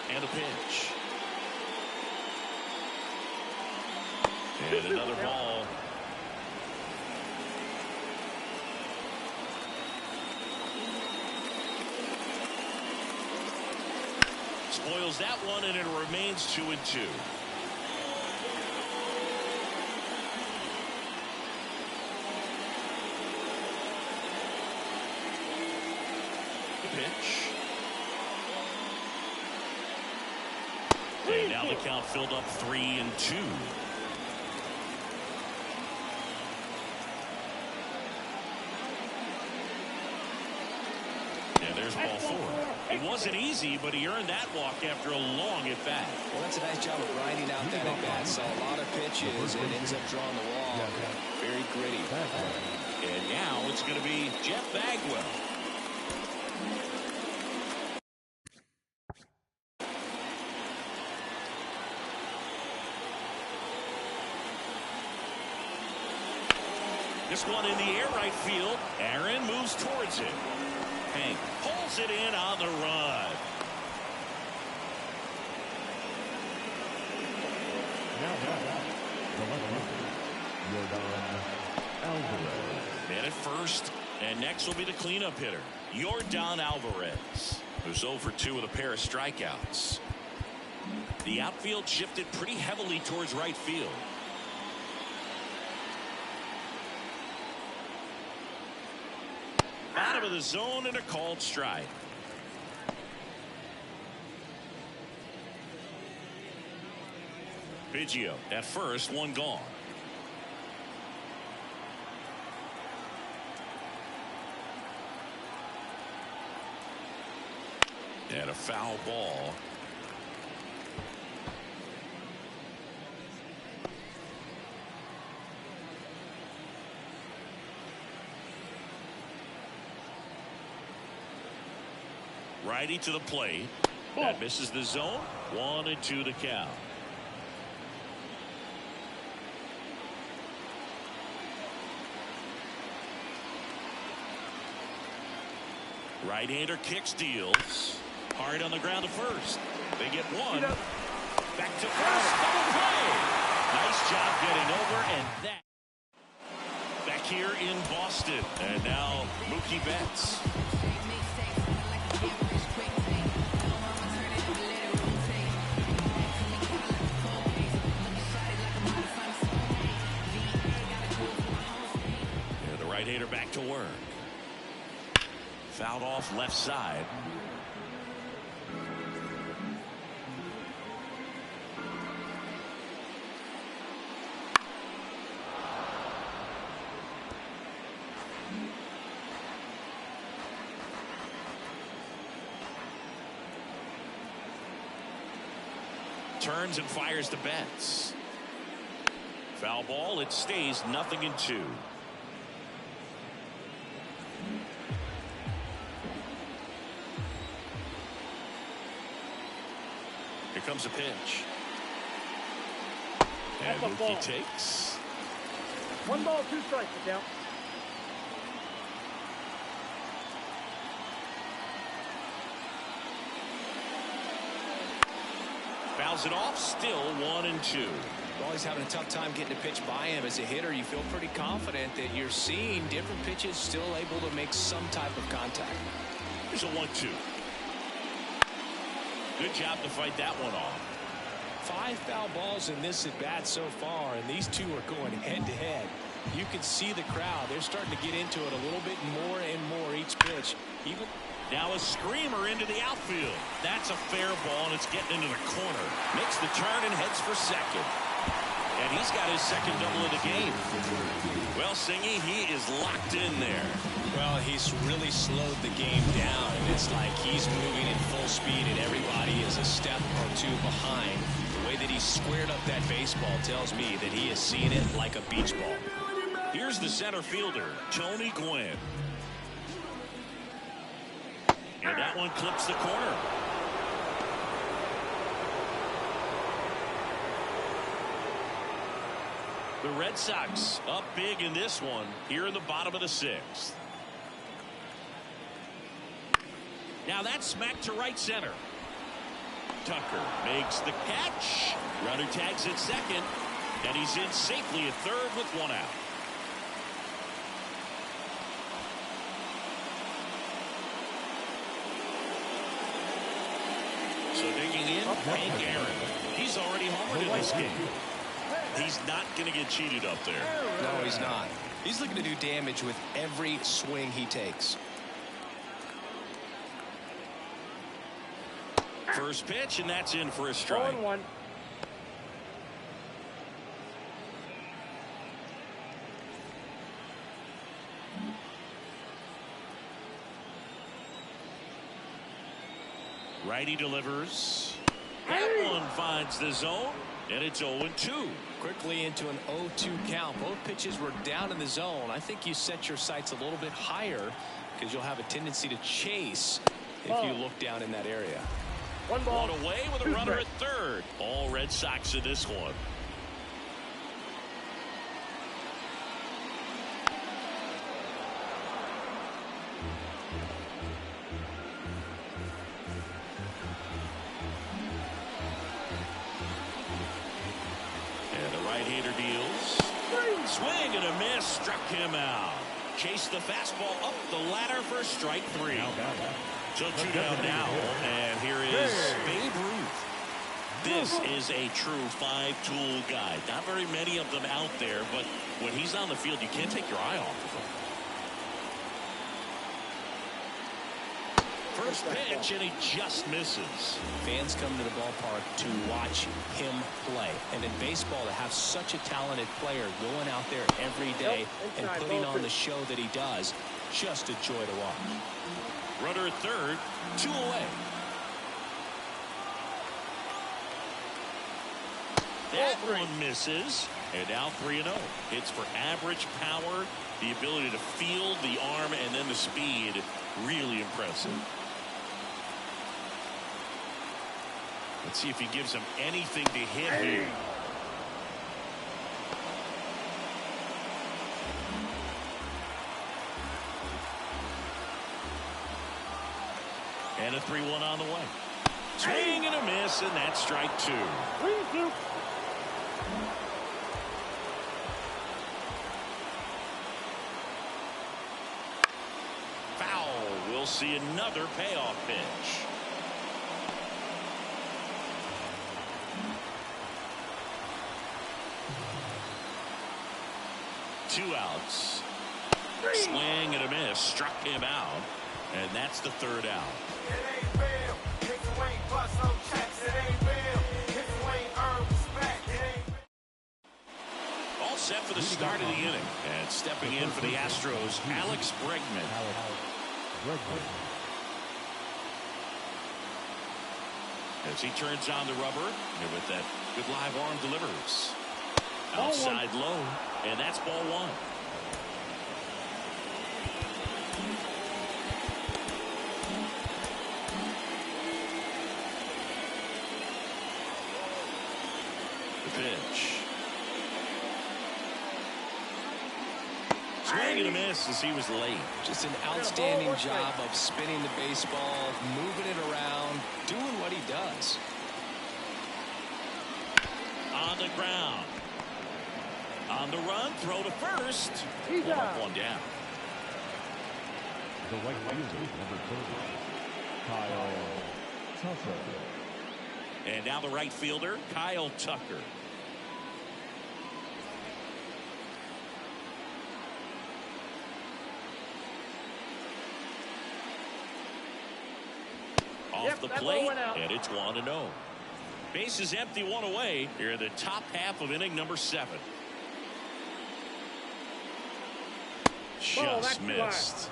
And a pitch. And another ball. Spoils that one, and it remains 2-2. The pitch. And now the count filled up 3-2. And there's ball 4. It wasn't easy, but he earned that walk after a long at bat. Well, that's a nice job of grinding out that at bat. Saw a lot of pitches and ends up drawing the wall. Very gritty. And now it's going to be Jeff Bagwell. This one in the air, right field. Aaron moves towards it. Hank pulls it in on the run. Man at first, and next will be the cleanup hitter, Yordan Alvarez, who's 0 for 2 with a pair of strikeouts. The outfield shifted pretty heavily towards right field. Bottom of the zone and a called strike. Biggio at first, one gone. And a foul ball. Righty to the plate. That misses the zone. 1-2 to count. Right-hander kicks, deals. Hard on the ground to first. They get one. Back to first. Double play. Nice job getting over, and that. Back here in Boston. And now Mookie Betts. And the right-hander back to work. Fouled off left side. Turns and fires to Betts. Foul ball. It stays 0-2. Here comes a pitch. And Mookie takes. 1 ball, 2 strikes, the count. Fouls it off, still 1-2. Always having a tough time getting a pitch by him. As a hitter, you feel pretty confident that you're seeing different pitches still able to make some type of contact. Here's a 1-2. Good job to fight that one off. 5 foul balls in this at bat so far, and these two are going head to head. You can see the crowd. They're starting to get into it a little bit more and more each pitch. Now a screamer into the outfield. That's a fair ball, and it's getting into the corner. Makes the turn and heads for second. And he's got his second double of the game. Well, Singy, he is locked in there. Well, he's really slowed the game down, and it's like he's moving in full speed, and everybody is a step or two behind. The way that he squared up that baseball tells me that he is seeing it like a beach ball. Here's the center fielder, Tony Gwynn. And that one clips the corner. The Red Sox up big in this one here in the bottom of the 6th. Now that's smacked to right center. Tucker makes the catch. Runner tags at second, and he's in safely at third with one out. So digging in, Hank Aaron. He's already homered in this game. He's not going to get cheated up there. No, he's not. He's looking to do damage with every swing he takes. First pitch, and that's in for a strike. 0-1. Righty delivers. That one finds the zone, and it's 0-2. Quickly into an 0-2 count. Both pitches were down in the zone. I think you set your sights a little bit higher because you'll have a tendency to chase if you look down in that area. One ball. One away with a runner at third. All Red Sox in this one. And the right-hander deals. Swing and a miss. Struck him out. Chased the fastball up the ladder for strike 3. So 2 down now, and here is Babe Ruth. This is a true 5-tool guy. Not very many of them out there, but when he's on the field, you can't take your eye off of him. First pitch, and he just misses. Fans come to the ballpark to watch him play. And in baseball, to have such a talented player going out there every day and putting on the show that he does, just a joy to watch. Runner at third, 2 away. That one misses, and now 3-0. Hits for average power, the ability to field the arm, and then the speed. Really impressive. Let's see if he gives him anything to hit here. And a 3-1 on the way. Swing and a miss, and that's strike 2. 3-2. Foul. We'll see another payoff pitch. Two outs. Swing and a miss. Struck him out. And that's the third out. All set for the start of the inning. And stepping in for the Astros, Alex Bregman. As he turns on the rubber, and with that good live arm delivers. Outside low, and that's ball 1. Pitch. Swing and a miss as he was late. Just an outstanding job of spinning the baseball, moving it around, doing what he does. On the ground. On the run, throw to first. One down. The right fielder, number 30, Kyle Tucker. And now the right fielder, Kyle Tucker. Off the plate, and it's 1-0. Base is empty, 1 away. Here in the top half of inning number 7. Just missed.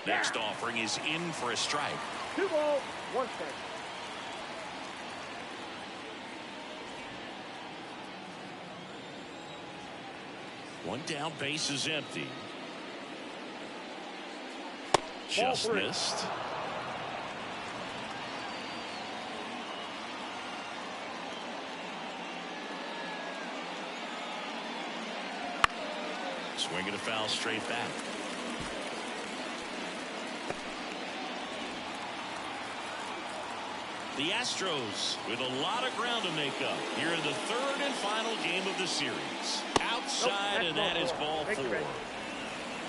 Next offering is in for a strike. 2 balls, 1 strike. One down, base is empty. Just missed. Swinging a foul straight back. The Astros with a lot of ground to make up here in the third and final game of the series. Outside, and that is ball 4.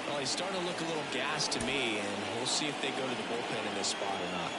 Well, he's starting to look a little gassed to me, and we'll see if they go to the bullpen in this spot or not.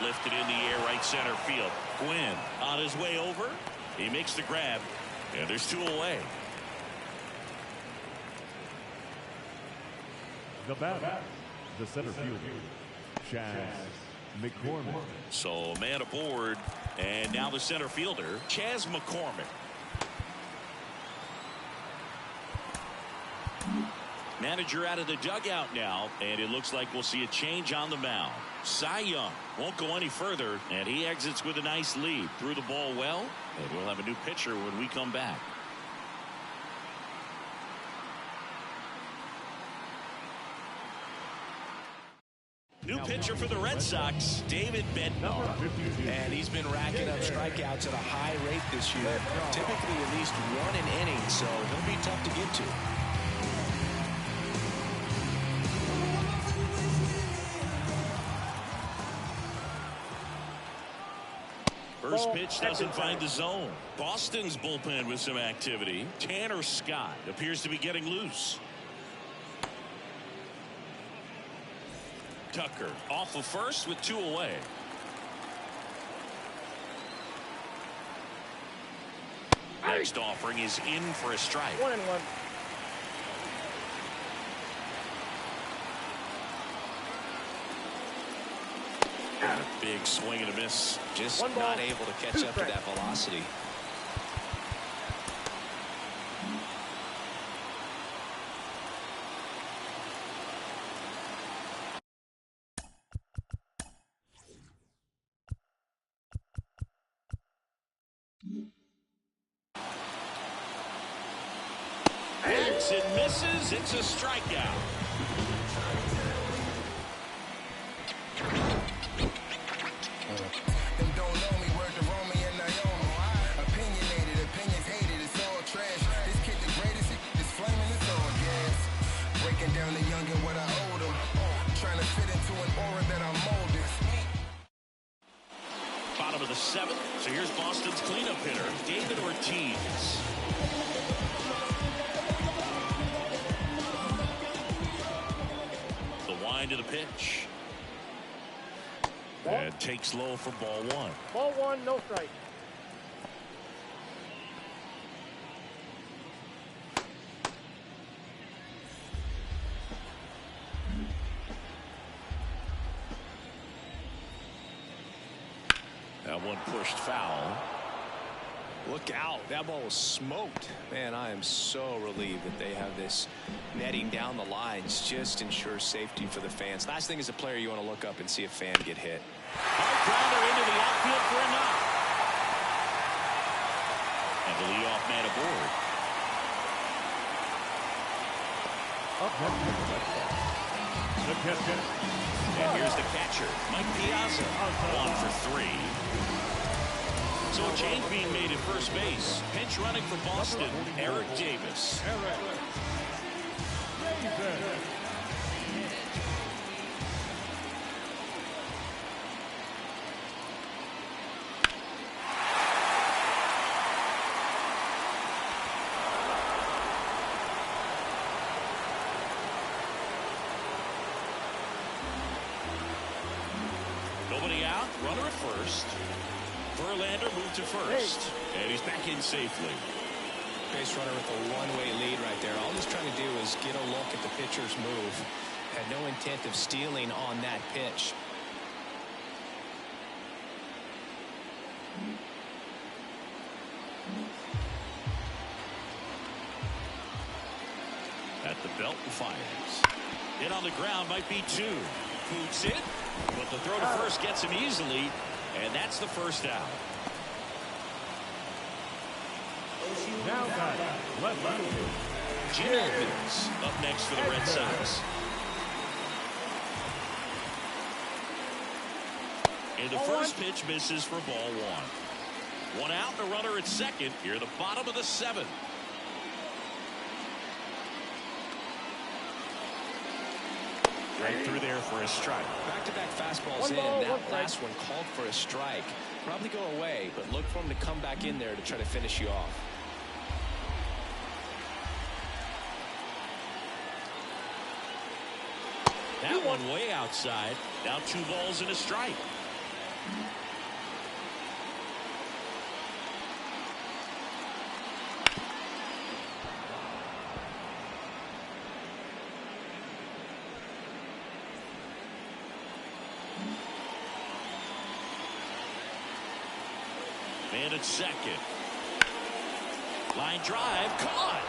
Lifted in the air, right center field. Gwynn on his way over. He makes the grab, and there's 2 away. The batter, the center fielder, Chas McCormick. So a man aboard, and now the center fielder, Chas McCormick. Manager out of the dugout now, and it looks like we'll see a change on the mound. Cy Young won't go any further, and he exits with a nice lead. Threw the ball well, and we'll have a new pitcher when we come back. New pitcher for the Red Sox, David Bednar. And he's been racking up strikeouts at a high rate this year. Typically at least 1 an inning, so he'll be tough to get to. First pitch doesn't find the zone. Boston's bullpen with some activity. Tanner Scott appears to be getting loose. Tucker off of first with 2 away. Next offering is in for a strike. 1-1. A big swing and a miss. Just not able to catch up to that velocity. Hits and misses. It's a strikeout. bottom of the 7th. So here's Boston's cleanup hitter, David Ortiz. The wind of the pitch. And takes low for ball 1. Ball 1, no strike. That one pushed foul. Look out. That ball was smoked. Man, I am so relieved that they have this netting down the lines. Just ensures safety for the fans. Last thing as a player, you want to look up and see a fan get hit. Hard grounder into the outfield for a knock. And the leadoff man aboard. And here's the catcher, Mike Piazza, 1 for 3. So a change being made at first base. Pinch running for Boston, Eric Davis. Nobody out, runner at first. Verlander moved to first, and he's back in safely. Base runner with a one-way lead right there. All he's trying to do is get a look at the pitcher's move. Had no intent of stealing on that pitch. At the belt and fires. Hit on the ground, might be 2. Boots it, but the throw to first gets him easily, and that's the first out. Now batting, left fielder. Jim Edmonds up next for the Red Sox. And the first pitch misses for ball 1. 1 out and a runner at second. Here at the bottom of the 7th. Right through there for a strike. Back-to-back fastballs in. That last one called for a strike. Probably go away, but look for him to come back in there to try to finish you off. That one way outside. Now 2 balls and a strike. Man at second. Line drive caught.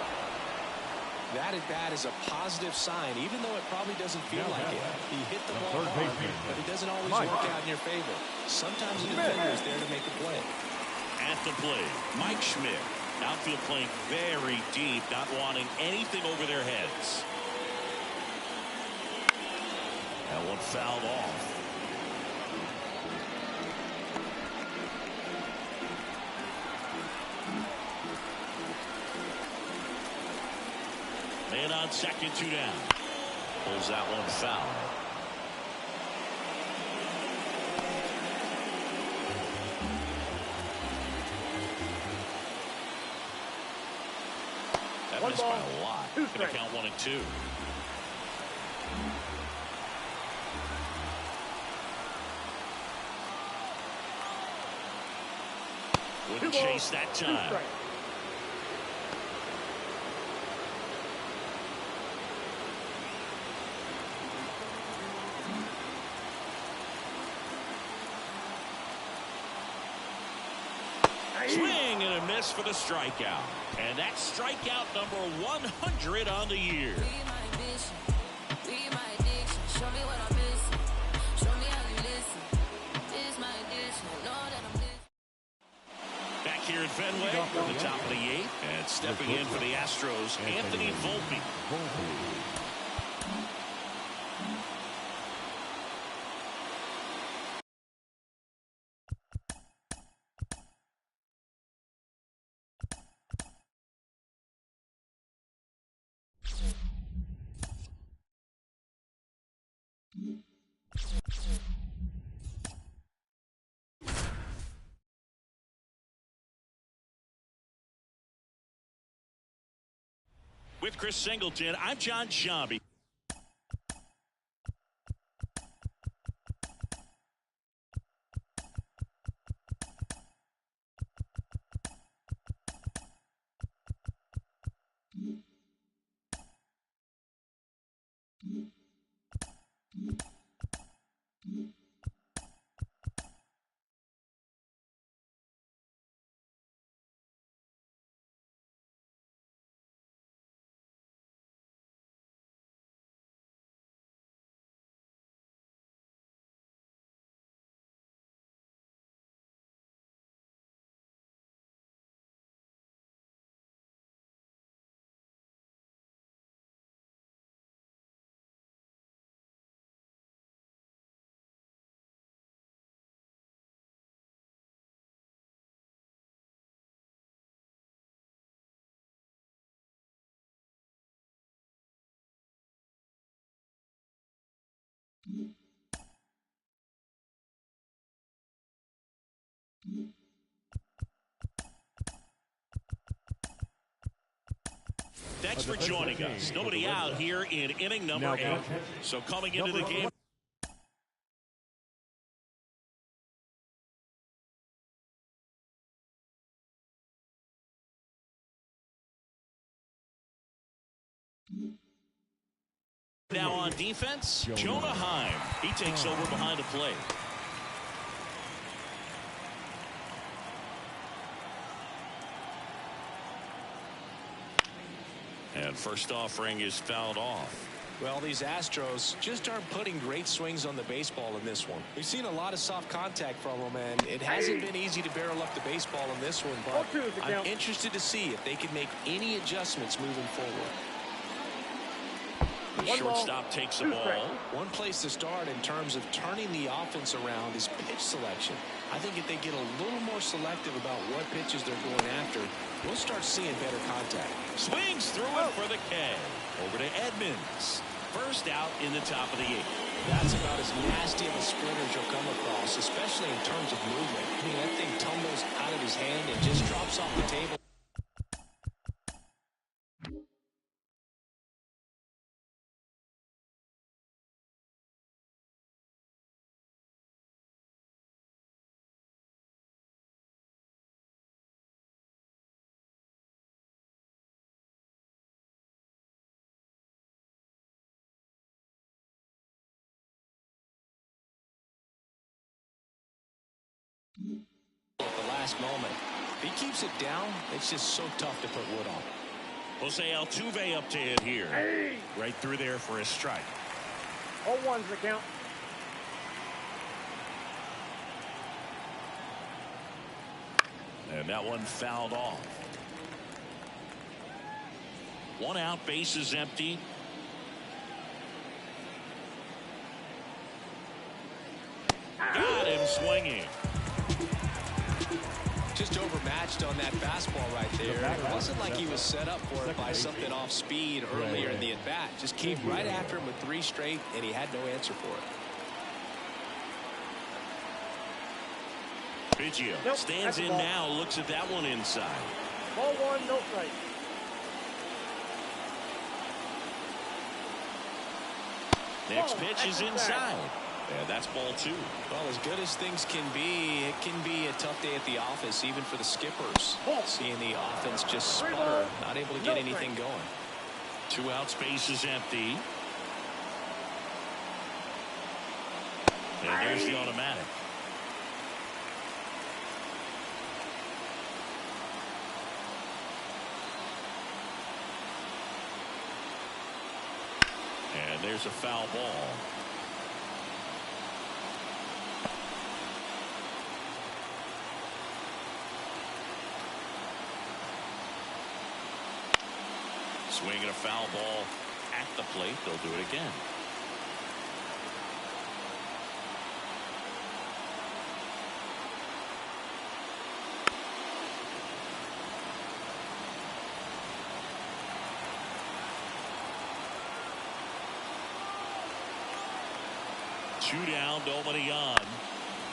That at bat is a positive sign, even though it probably doesn't feel like it. He hit the ball hard, but it doesn't always work out in your favor. Sometimes the defender is there to make the play. At the plate, Mike Schmidt. Outfield playing very deep, not wanting anything over their heads. That one fouled off. Man on second, 2 down. Pulls that one foul. That missed by a lot. Gonna count 1 and 2. Wouldn't chase that time. Swing and a miss for the strikeout. And that's strikeout number 100 on the year. Back here at Fenway, at the top of the 8th, and stepping in for the Astros, Anthony Volpe. with Chris Singleton, I'm John Shambi. Thanks for joining us. Nobody out here in inning number 8. So coming into the game. Now on defense, Jonah Heim. He takes over behind the plate. And first offering is fouled off. Well, these Astros just aren't putting great swings on the baseball in this one. We've seen a lot of soft contact from them, and it hasn't been easy to barrel up the baseball in this one, but I'm interested to see if they can make any adjustments moving forward. The shortstop takes the ball. One place to start in terms of turning the offense around is pitch selection. I think if they get a little more selective about what pitches they're going after, we'll start seeing better contact. Swings through it for the K. Over to Edmonds. First out in the top of the 8th. That's about as nasty of a sprinter as you'll come across, especially in terms of movement. I mean, that thing tumbles out of his hand and just drops off the table. At the last moment, if he keeps it down, it's just so tough to put wood on. Jose Altuve up to hit here. Hey. Right through there for a strike. 0-1's the count. And that one fouled off. 1 out, base is empty. Got him swinging. Just overmatched on that fastball right there. It wasn't like he was set up for it by something off speed earlier in the at-bat. Just came right after him with 3 straight, and he had no answer for it. Biggio stands in now, looks at that one inside. Ball 1, no strike. Next pitch is inside. Yeah, that's ball 2. Well, as good as things can be, it can be a tough day at the office, even for the skippers. Seeing the offense just sputter, not able to get anything going. 2 outs, base is empty. And there's the automatic. And there's a foul ball. Swinging a foul ball at the plate. They'll do it again. Two down, nobody on.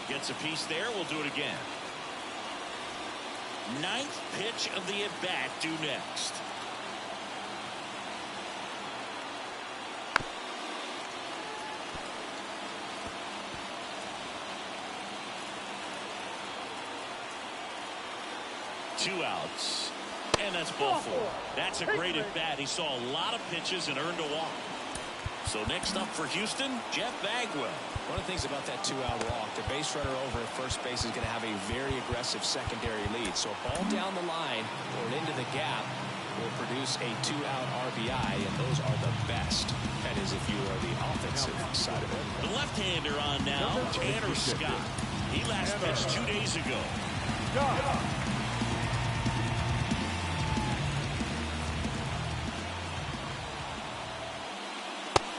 Gets a piece there. We'll do it again. 9th pitch of the at-bat due next. 2 outs. And that's ball 4. That's a great at bat. He saw a lot of pitches and earned a walk. So next up for Houston, Jeff Bagwell. One of the things about that 2-out walk, the base runner over at first base is going to have a very aggressive secondary lead. So a ball down the line or into the gap will produce a 2-out RBI, and those are the best. That is if you are the offensive side of it. The left-hander on now, Tanner Scott. He last pitched 2 days ago.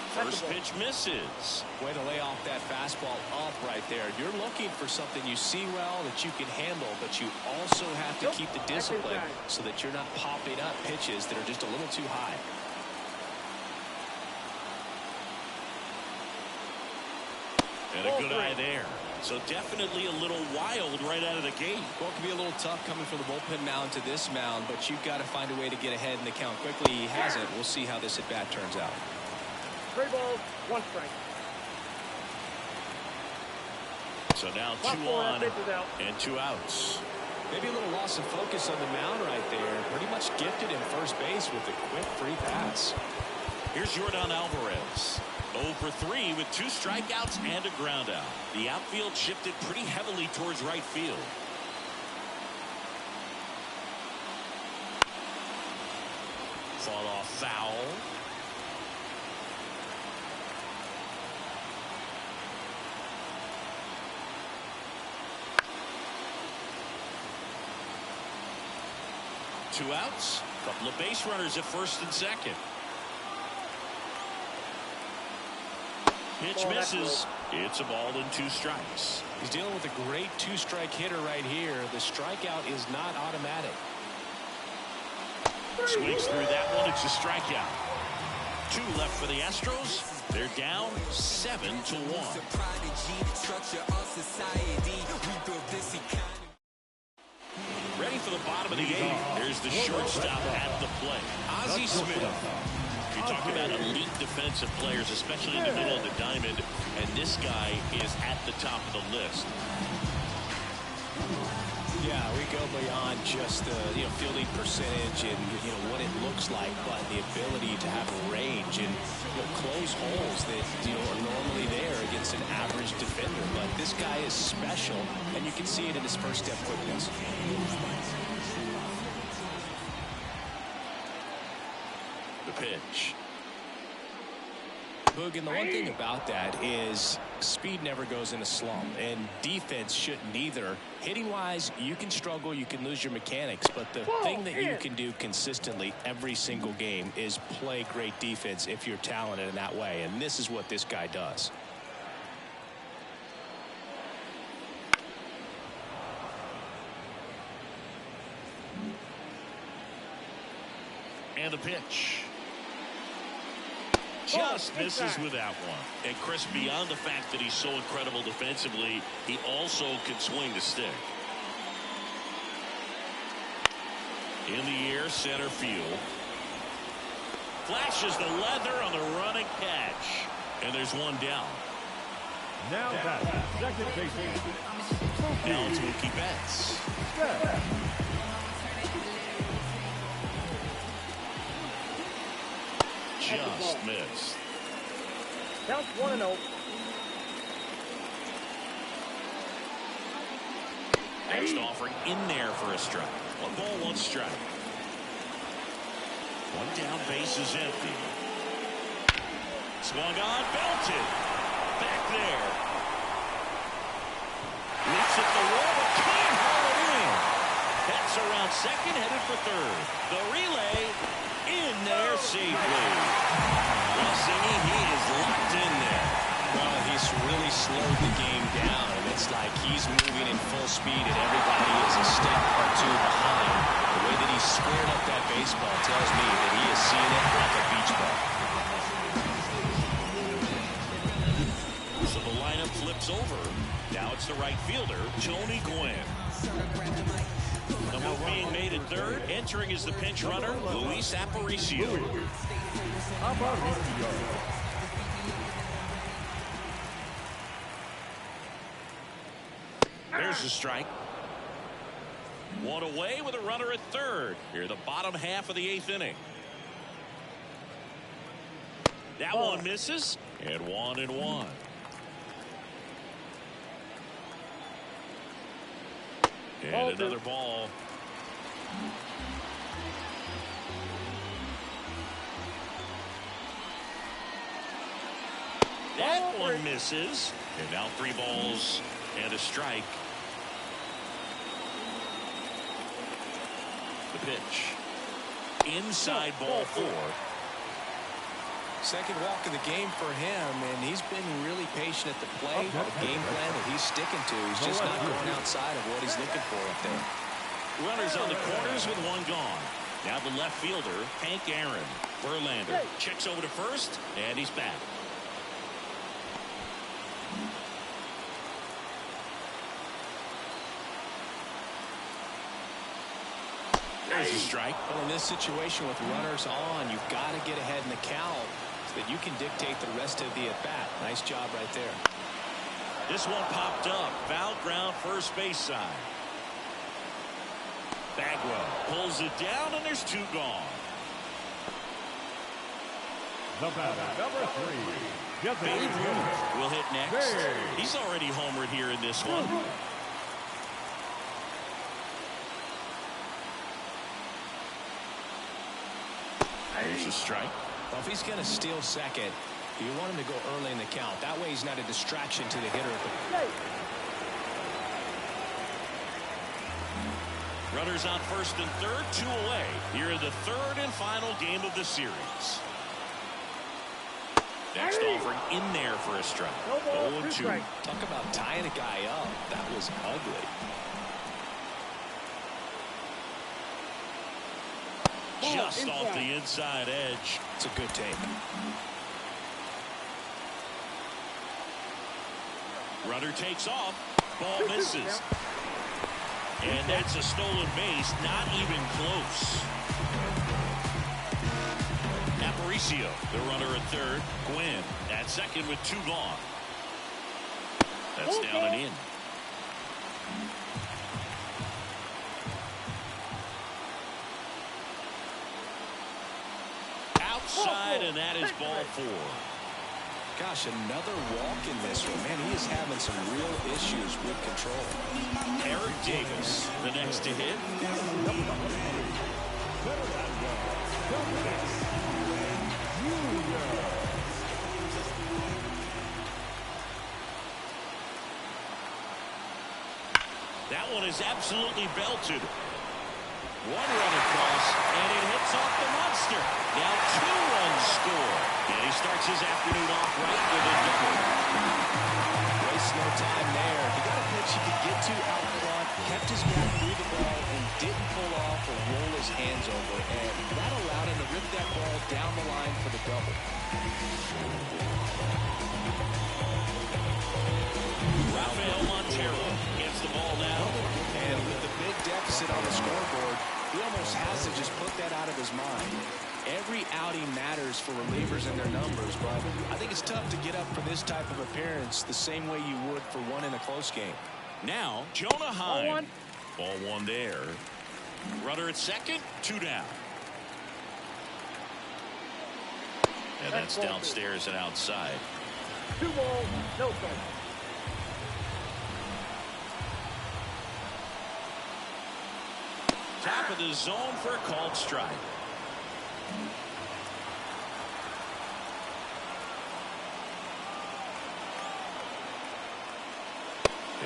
First pitch misses. Way to lay off that fastball up right there. You're looking for something you see well that you can handle, but you also have to keep the discipline so that you're not popping up pitches that are just a little too high. And a good eye there. So definitely a little wild right out of the gate. Well, it can be a little tough coming from the bullpen mound to this mound, but you've got to find a way to get ahead in the count quickly. He hasn't. We'll see how this at bat turns out. 3 balls, 1 strike. So now 2 on and 2 outs. Maybe a little loss of focus on the mound right there. Pretty much gifted him first base with a quick free pass. Here's Yordan Alvarez. 0 for 3 with 2 strikeouts and a ground out. The outfield shifted pretty heavily towards right field. Fought off foul. Two outs. Couple of base runners at first and second. Pitch misses. It's a ball and 2 strikes. He's dealing with a great 2-strike hitter right here. The strikeout is not automatic. Swings through that one. It's a strikeout. 2 left for the Astros. They're down 7-1. Ready for the bottom of the 8th. There's the shortstop at the plate. Ozzie Smith. You talk about elite defensive players, especially in the middle of the diamond, and this guy is at the top of the list. Yeah, we go beyond just the fielding percentage and what it looks like, but the ability to have range and close holes that are normally there against an average defender. But this guy is special, and you can see it in his first step quickness. The pitch. Boog, and the one thing about that is speed never goes in a slump, and defense shouldn't either. Hitting wise, you can struggle, you can lose your mechanics, but the thing that you can do consistently every single game is play great defense if you're talented in that way, and this is what this guy does. And the pitch. Just misses with that one. And Chris, beyond the fact that he's so incredible defensively, he also can swing the stick. In the air, center field. Flashes the leather on the running catch. And there's one down. Now back, second baseman. Now it's Mookie Betts. Just missed. Counts 1-0. Next offering in there for a strike. 1 ball, 1 strike. 1 down, base is empty. Swung on, belted. Back there. Leaps at the wall, but can't haul it in. That's around second, headed for third. The relay in there safely. Well, Singy, he is locked in there. Well, he's really slowed the game down. It's like he's moving in full speed and everybody is a step or 2 behind. The way that he squared up that baseball tells me that he is seeing it like a beach ball. So the lineup flips over. Now it's the right fielder, Tony Gwynn. The move being made at third. Entering is the pinch runner, Luis Aparicio. There's the strike. One away with a runner at third. Here the bottom half of the 8th inning. That one misses, and 1-1. And another ball. That one misses. And now 3 balls and a strike. The pitch. Inside ball 4. Second walk of the game for him, and he's been really patient at the plate. The game plan that he's sticking to. He's just not going outside of what he's looking for up there. Runners on the corners with 1 gone. Now the left fielder, Hank Aaron. Verlander checks over to first, and he's back. There's a strike. Well, in this situation with runners on, you've got to get ahead in the count so that you can dictate the rest of the at-bat. Nice job right there. This one popped up. Foul ground, first base side. Bagwell pulls it down, and there's 2 gone. The batter, number 3. Babe Ruth will hit next. He's already homered here in this one. There's a strike. Well, if he's going to steal second, you want him to go early in the count. That way he's not a distraction to the hitter. Runners on first and third, 2 away. Here in the 3rd and final game of the series. Next offering in there for a strike. 0-2. Talk about tying a guy up. That was ugly. Just off the inside edge. It's a good take. Runner takes off. Ball misses. And that's a stolen base. Not even close. Aparicio, the runner at third. Gwynn at second with 2 gone. That's down and in. Outside, and that is ball 4. Gosh, another walk in this one. Man, he is having some real issues with control. Eric Davis, the next to hit. That one is absolutely belted. 1 run across, and it hits off the monster. Now 2 runs score. And he starts his afternoon off right with a double. Waste no time there. He got a pitch he could get to out front, kept his back through the ball, and didn't pull off or roll his hands over. And that allowed him to rip that ball down the line for the double. Rafael Montero gets the ball now. And with the big deficit on the scoreboard, he almost has to just put that out of his mind. Every outing matters for relievers and their numbers, but I think it's tough to get up for this type of appearance the same way you would for one in a close game. Now, Jonah Heim. Ball 1 there. Runner at second, 2 down. And that's downstairs and outside. 2 balls, no strikes. Top of the zone for a called strike.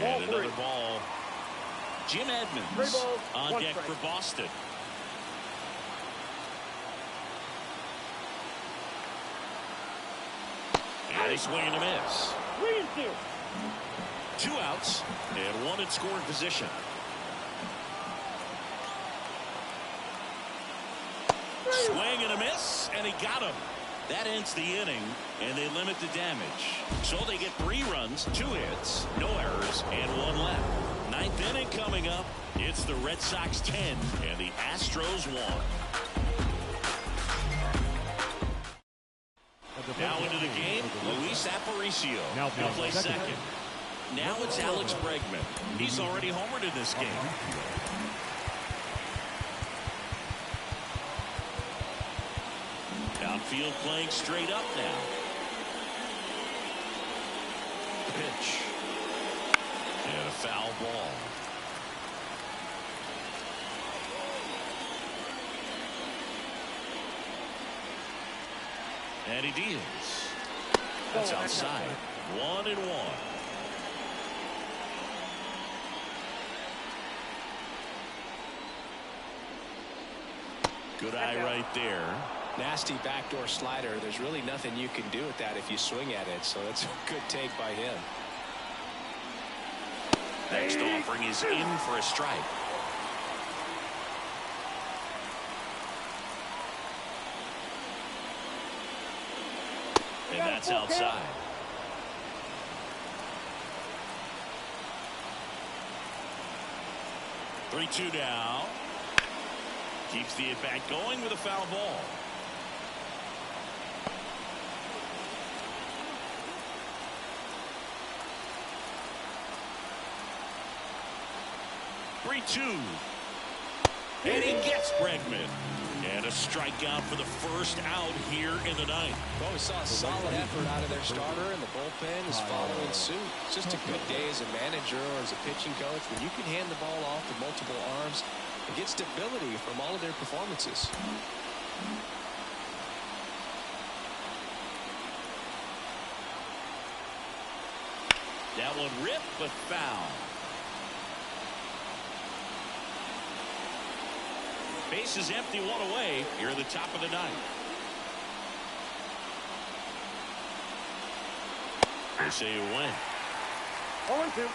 And another ball. Jim Edmonds on deck for Boston. And a swing and a miss. 2 outs and 1 in scoring position. Swing and a miss, and he got him. That ends the inning, and they limit the damage. So they get 3 runs, 2 hits, no errors, and 1 left. 9th inning coming up. It's the Red Sox 10 and the Astros 1. Now into the game, Luis Aparicio. Now He'll play second. Now it's Alex Bregman. He's already homered in this game. field playing straight up now. Pitch. And a foul ball. And he deals. That's outside. 1-1. Good eye right there. Nasty backdoor slider. There's really nothing you can do with that if you swing at it. So that's a good take by him. Next offering is in for a strike. And that's outside. Three-two now. Keeps the at-bat going with a foul ball. Three-two. And he gets Bregman. And a strikeout for the first out here in the ninth. Well, we saw a solid effort out of their starter, and the bullpen is following suit. It's just a good day as a manager or as a pitching coach when you can hand the ball off to multiple arms and get stability from all of their performances. That one ripped, but foul. Base is empty, one away here at the top of the ninth. They say you win. 0-2.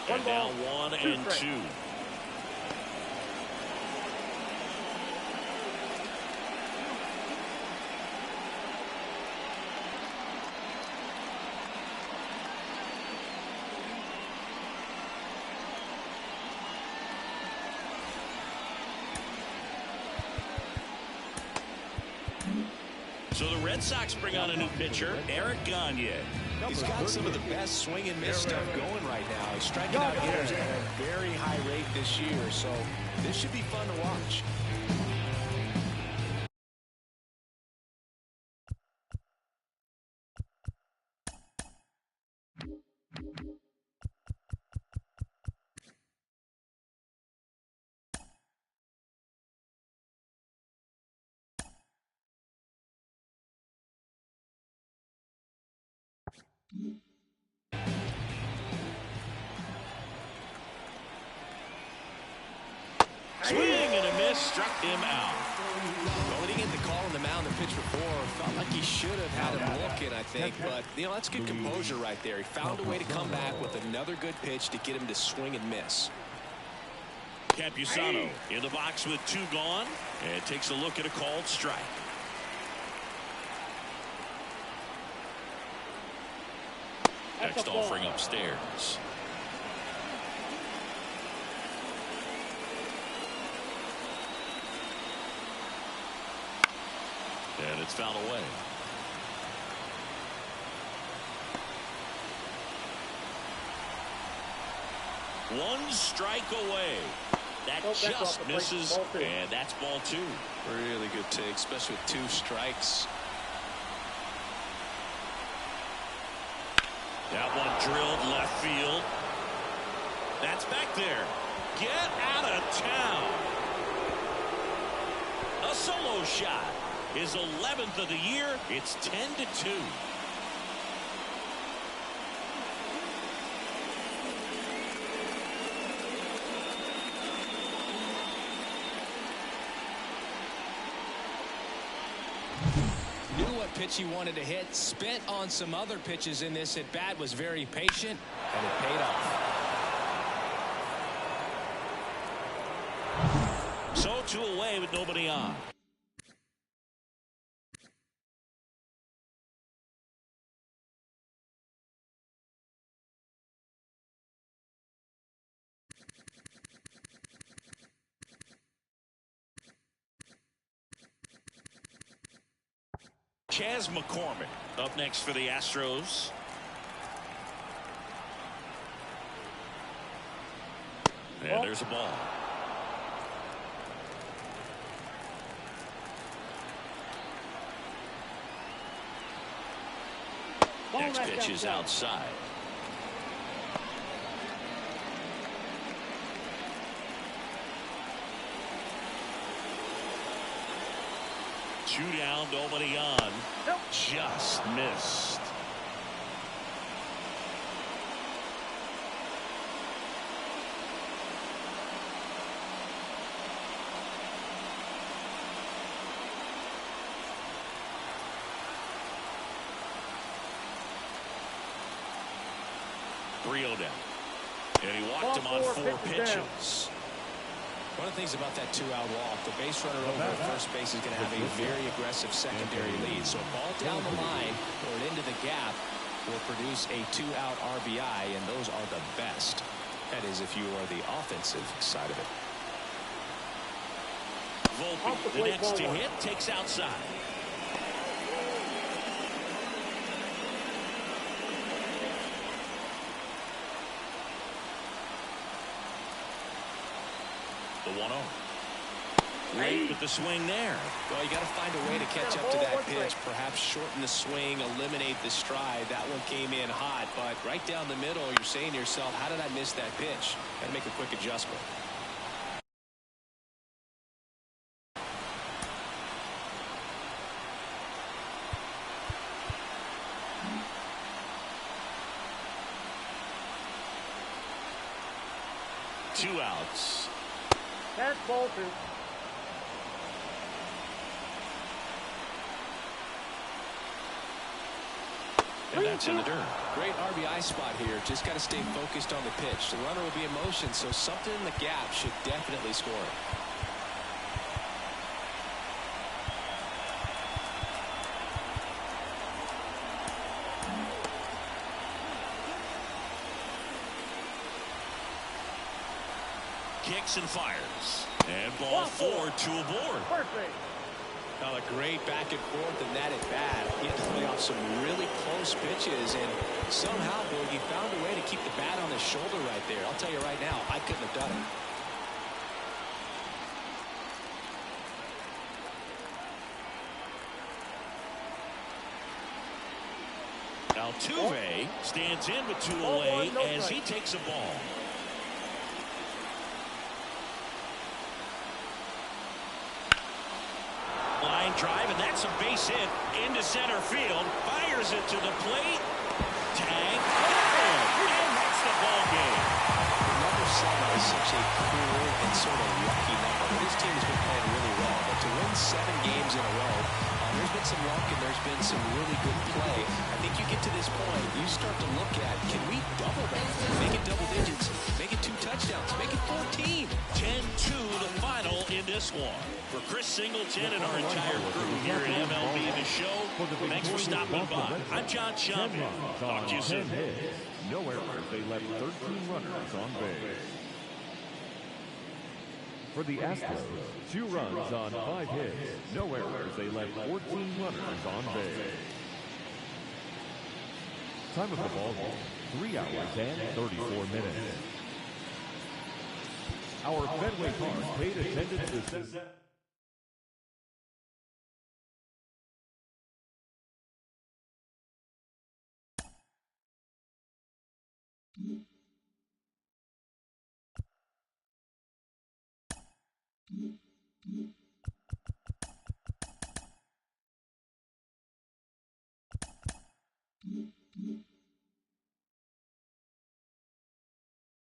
And now 1-2. So the Red Sox bring on a new pitcher, Eric Gagne. He's got some of the best swing and miss stuff going right now. He's striking out hitters at a very high rate this year, so this should be fun to watch. Swing and a miss, struck him out. Well, he didn't get the call on the mound the pitch before. Felt like he should have had him looking, I think. But, you know, that's good composure right there. He found a way to come back with another good pitch to get him to swing and miss. Campusano in the box with two gone and takes a look at a called strike. Next offering upstairs. And it's fouled away. One strike away. That just misses, and that's ball two. Really good take, especially with two strikes. That one drilled left field. That's back there. Get out of town. A solo shot. His 11th of the year. It's 10-2. Knew what pitch he wanted to hit. Spent on some other pitches in this at bat. Was very patient, and it paid off. So 2 away with nobody on. Chas McCormick up next for the Astros. And there's a ball. Next pitch is outside. Two down, nobody on. Nope. Just missed. Rio down. And he walked him on 4 pitches. One of the things about that two-out walk, the base runner over at first base is going to have a very aggressive secondary lead. So a ball down the line or into the gap will produce a two-out RBI, and those are the best. That is, if you are the offensive side of it. Volpe, the next to hit, takes outside. The 1-0. Late with the swing there. Well, you got to find a way to catch up to that pitch. Perhaps shorten the swing, eliminate the stride. That one came in hot, but right down the middle, you're saying to yourself, how did I miss that pitch? Got to make a quick adjustment. Two outs. That's ball 2. And that's in the dirt. Great RBI spot here. Just got to stay focused on the pitch. The runner will be in motion, so something in the gap should definitely score it. Kicks and fires. And ball 4, 2 aboard. First base. A great back and forth, and that at bat. He had to play off some really close pitches, and somehow, Boogie found a way to keep the bat on his shoulder right there. I'll tell you right now, I couldn't have done it. Altuve stands in with 2 away as he takes a ball. Line drive, and that's a base hit into center field. Fires it to the plate. Tag. And that's the ball game. Number 7 is such a cool and sort of lucky number. This team has been playing really well, but to win 7 games in a row, there's been some luck and there's been some really good play. I think you get to this point, you start to look at, can we double that? Make it double digits. Make it 2 touchdowns. Make it 14. 10-2 the final in this one. For Chris Singleton and our entire crew here at MLB The Show, thanks for stopping by. I'm John Shelby. Talk to you soon. No errors. They left 13 runners on base. For the Astros, 2 runs on 5 hits. No errors. They left 14 runners on base. Time of the ball game, 3 hours and 34 minutes. Our Fenway Park paid attendance is